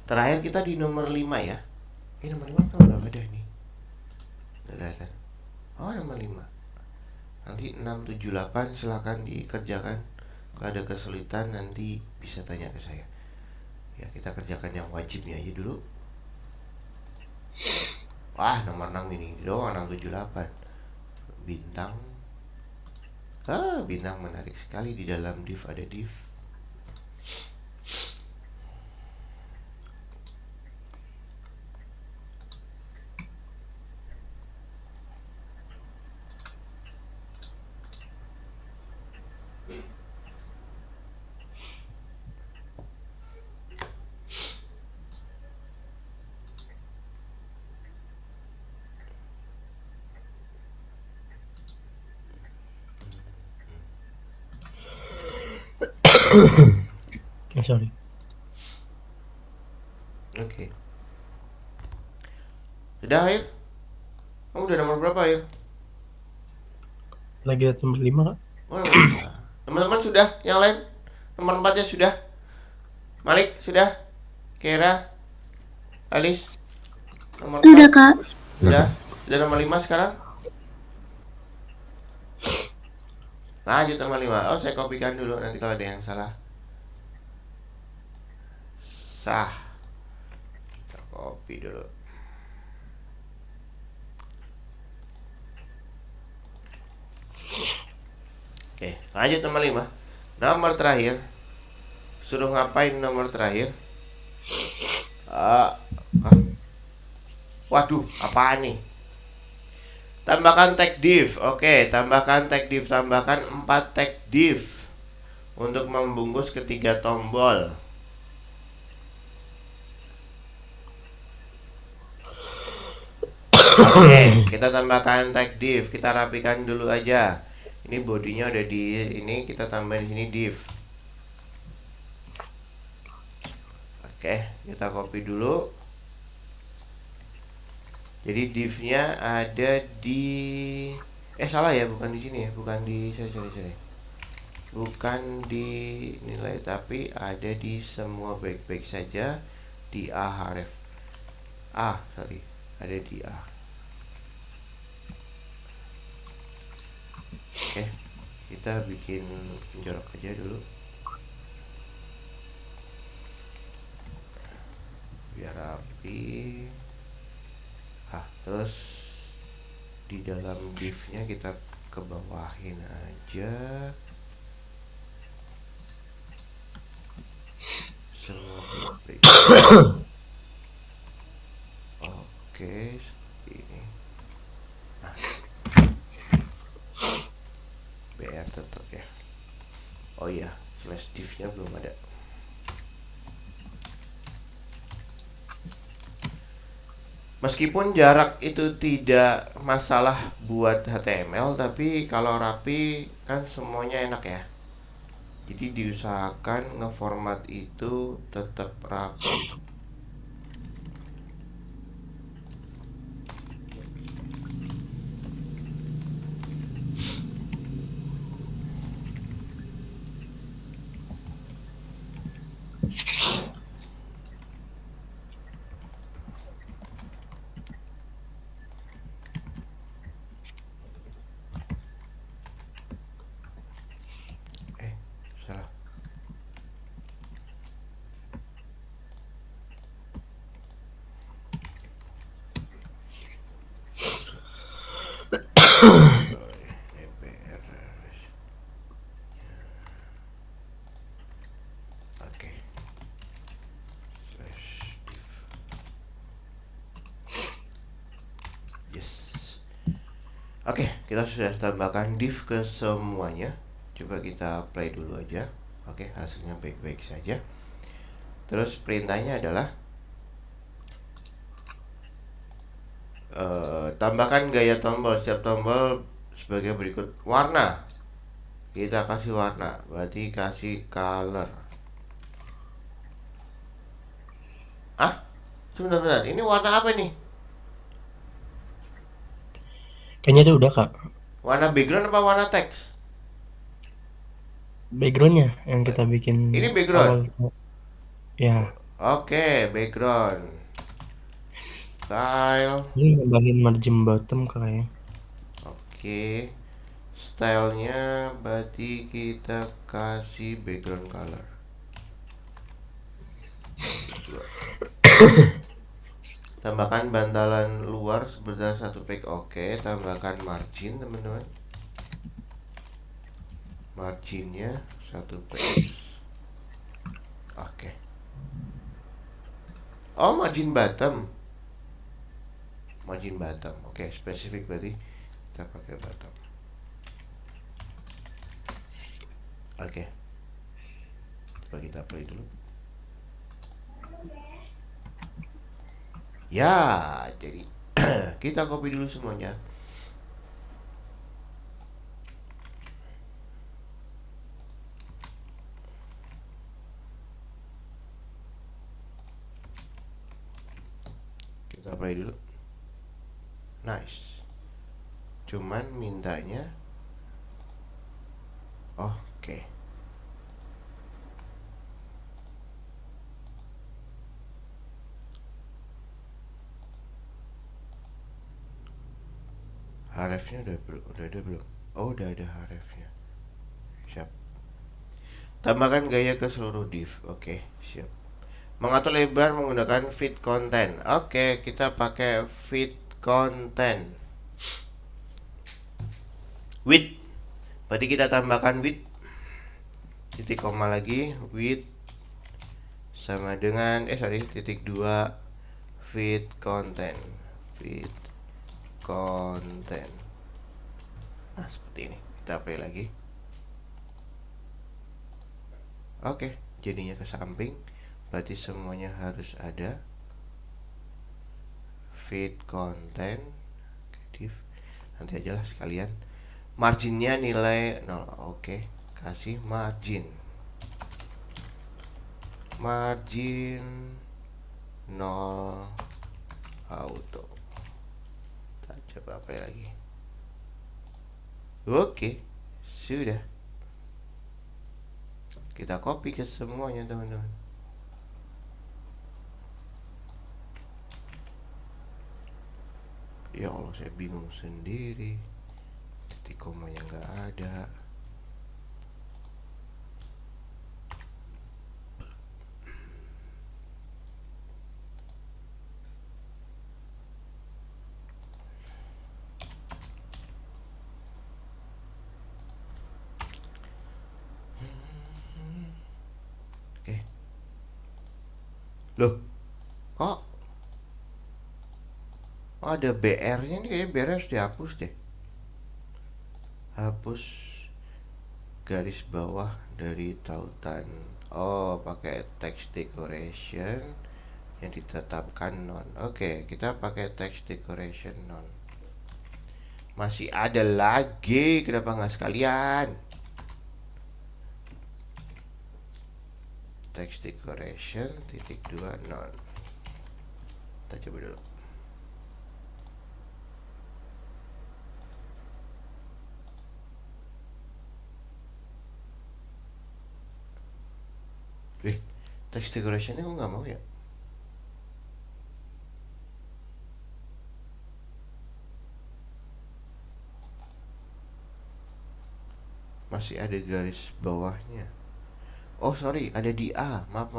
Terakhir kita di nomor 5 ya. Nomor 5 nomor berapa dah ini? Nggak kelihatan. Oh, nomor 5. Nanti 6, 7, 8 silakan dikerjakan. Kalau ada kesulitan nanti bisa tanya ke saya. Ya, kita kerjakan yang wajibnya aja dulu. Wah, nomor 6 ini doang, 6, 7, 8. Bintang. Bintang menarik sekali, di dalam div ada div. Sorry. Oke. Sudah, Air? Kamu udah nomor berapa, Air? Lagi lihat nomor 5, Kak. Oh, nomor 5. Teman-teman sudah? Yang lain? Nomor 4-nya sudah? Malik, sudah? Kera? Alis? Nomor 4? Udah, Kak. Sudah? Sudah nomor 5 sekarang? Lanjut nomor 5. Oh, saya kopikan dulu nanti kalau ada yang salah. Sah. Kita copy dulu. Oke, lanjut nomor 5. Nomor terakhir. Suruh ngapain nomor terakhir? Waduh, apaan nih? Tambahkan tag div. Oke, tambahkan tag div. Tambahkan 4 tag div untuk membungkus ketiga tombol. Oke, kita tambahkan tag div. Kita rapikan dulu aja. Ini bodinya udah di ini, kita tambahin di sini div. Oke, kita copy dulu. Jadi divnya ada di salah ya, bukan di sini ya, bukan di sorry. Bukan di nilai, tapi ada di semua baik-baik saja di Ahref. Sorry, ada di A. Oke, kita bikin jorok aja dulu biar rapi. Terus di dalam divnya kita ke bawahin aja semua baik. Oke, seperti ini. BR tetap ya. Oh iya, slash divnya belum ada. Meskipun jarak itu tidak masalah buat HTML, tapi kalau rapi kan semuanya enak ya. Jadi diusahakan ngeformat itu tetap rapi. DPR. Oke. Slash div. Yes. Oke, kita sudah tambahkan div ke semuanya. Coba kita play dulu aja. Oke, hasilnya baik-baik saja. Terus perintahnya adalah tambahkan gaya tombol. Setiap tombol sebagai berikut. Warna, kita kasih warna, berarti kasih color. Sebentar, ini warna apa nih? Kayaknya itu udah kak. Warna background apa warna teks? Backgroundnya yang kita bikin Ini background? awal. Ya, Oke, background style. ini nambahin margin bottom kayaknya. Oke, stylenya berarti kita kasih background color. Tambahkan bantalan luar sebesar 1 pix. Oke, tambahkan margin teman-teman. Marginnya 1 pix. Oke. Oh, margin bottom. Margin bottom. Oke, spesifik berarti kita pakai bottom. Oke. Coba kita play dulu. Ya, jadi kita copy dulu semuanya. Kita play dulu. Nice. Cuman mintanya oke. Hrefnya udah ada belum? Oh, udah ada hrefnya. Siap. Tambahkan gaya ke seluruh div. Oke, siap. Mengatur lebar menggunakan fit content. Oke, kita pakai fit content. Width. Berarti kita tambahkan width. Titik koma lagi, width sama dengan titik 2 fit content. Fit content. Nah, seperti ini. Kita play lagi. Oke, jadinya ke samping. Berarti semuanya harus ada fit content. Div. Nanti aja lah sekalian. Marginnya nilai 0. Oke, kasih margin. Margin 0 auto. Kita coba play lagi. Oke, sudah. Kita copy ke semuanya teman-teman. Ya Allah, saya bingung sendiri. Titik komanya nggak ada. Oke. Loh, kok ada BR-nya nih? Kayaknya BR harus dihapus deh. Hapus garis bawah dari tautan. Oh, pakai text decoration yang ditetapkan non. Oke, kita pakai text decoration non. Masih ada lagi, kenapa nggak sekalian? Text decoration titik 2 non. Kita coba dulu. Text decorationnya kok nggak mau ya? Masih ada garis bawahnya. Oh sorry, ada di A. Maaf.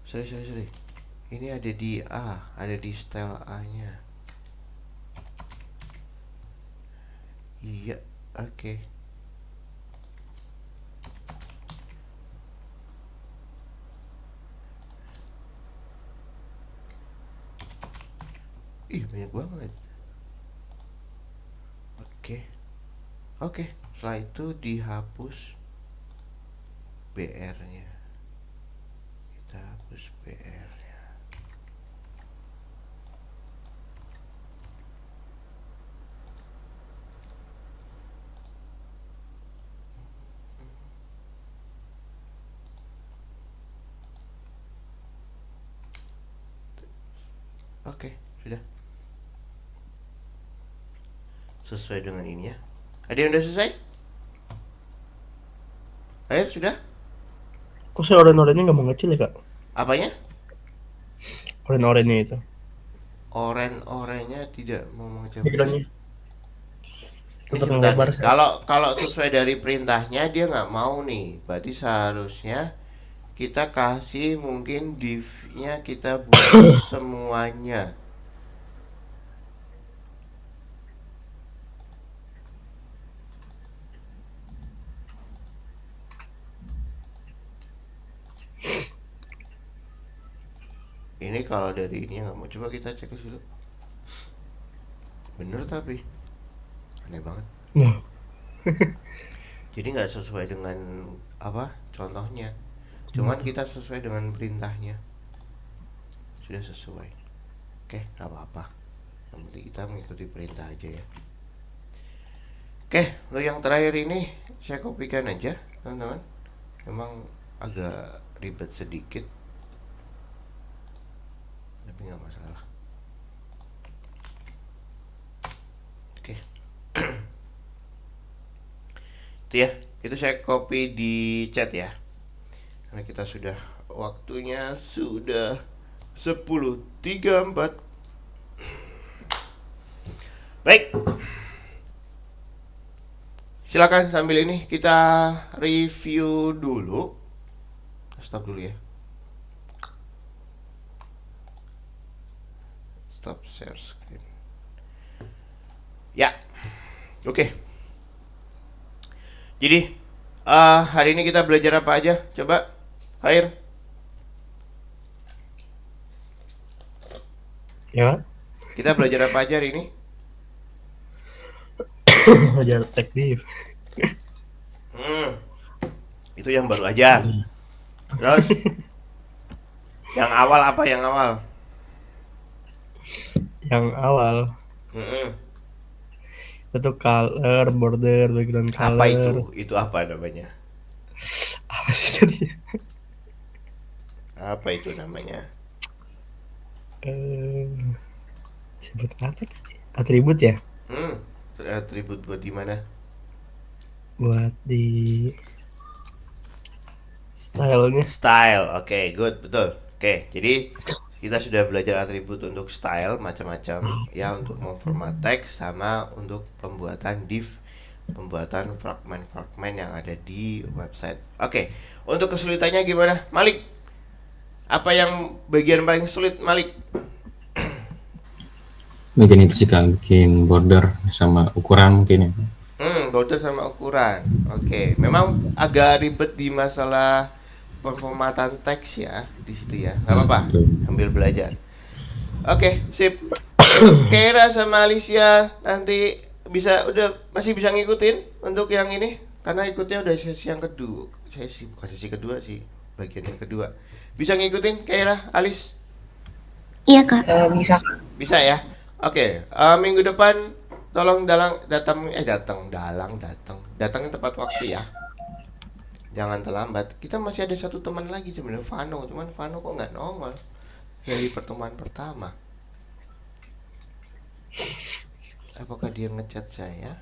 Sorry. Ini ada di A, ada di style A nya. Iya, oke. Ih, banyak banget. Oke. Oke, setelah itu dihapus BR-nya. Kita hapus BR-nya. Oke, sudah. Sesuai dengan ini ya. Ada yang udah selesai? Ayo, sudah? Kok saya oren-orennya nggak mau ngecil ya, Kak? Apanya? Oren-orennya itu. Oren-orennya tidak mau mengecapkan. Backgroundnya. Ini Tetap sebentar ngelebar. nih. Kalau sesuai dari perintahnya dia nggak mau nih. Berarti seharusnya kita kasih mungkin div-nya kita buat semuanya. Ini kalau dari ini nggak mau, coba kita cek dulu. Bener tapi aneh banget. Nah, Jadi nggak sesuai dengan apa contohnya. Cuman kita sesuai dengan perintahnya. Sudah sesuai. Oke, nggak apa-apa. Yang penting kita mengikuti perintah aja ya. Oke, lo yang terakhir ini saya kopikan aja, teman-teman. Memang agak ribet sedikit, tapi nggak masalah. Oke. Itu ya, itu saya copy di chat ya. Karena kita sudah waktunya sudah 10.34. Baik. Silakan sambil ini kita review dulu. Stop dulu ya. Stop share screen. Ya. Oke. Jadi hari ini kita belajar apa aja? Coba, Khair. ya, Kita belajar apa aja hari ini? belajar tech div. Itu yang baru aja. Terus yang awal apa yang awal? Yang awal Mm-mm. itu color, border, background color. Apa itu? Itu apa namanya? Apa sih tadi? Apa itu namanya? Sebut apa tadi? Atribut ya? Atribut buat di mana? Buat di stylenya. Style. Oke, good, betul. Oke, jadi kita sudah belajar atribut untuk style macam-macam ya, untuk memformat teks sama untuk pembuatan div, pembuatan fragmen-fragmen yang ada di website. Oke, untuk kesulitannya gimana, Malik? Apa yang bagian paling sulit, Malik? Bikin itu sih Kak, bikin border sama ukuran mungkin ya. Border sama ukuran. Oke, memang agak ribet di masalah pemformatan teks ya di situ ya. Nggak apa-apa, Betul. sambil belajar. Oke, sip. Kera sama Alicia nanti masih bisa ngikutin untuk yang ini karena ikutnya udah sesi yang kedua. Bukan sesi kedua sih, bagian yang kedua. Bisa ngikutin Kera, Alis? Iya, Kak. Bisa. Bisa ya. Oke, minggu depan tolong datang tepat waktu ya. Jangan terlambat. Kita masih ada satu teman lagi sebenarnya, Vano. Cuman Vano kok nggak nongol dari pertemuan pertama. Apakah dia ngechat saya?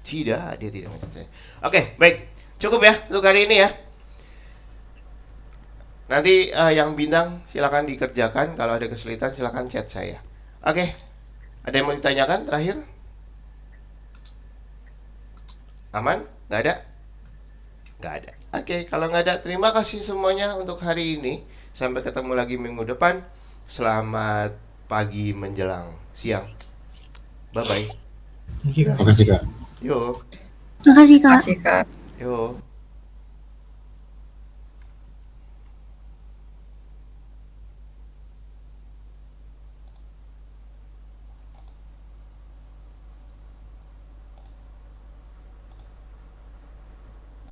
Tidak, dia tidak ngechat saya. Oke, baik. Cukup ya untuk hari ini ya. Nanti yang bintang silakan dikerjakan. Kalau ada kesulitan silakan chat saya. Oke. Ada yang mau ditanyakan terakhir? Aman? Nggak ada? Nggak ada. Oke, kalau nggak ada, terima kasih semuanya untuk hari ini. Sampai ketemu lagi minggu depan. Selamat pagi menjelang siang. Bye-bye. Thank you, Kak. Makasih Kak. Yuk, Makasih, Kak. Kasih Kak. yuk.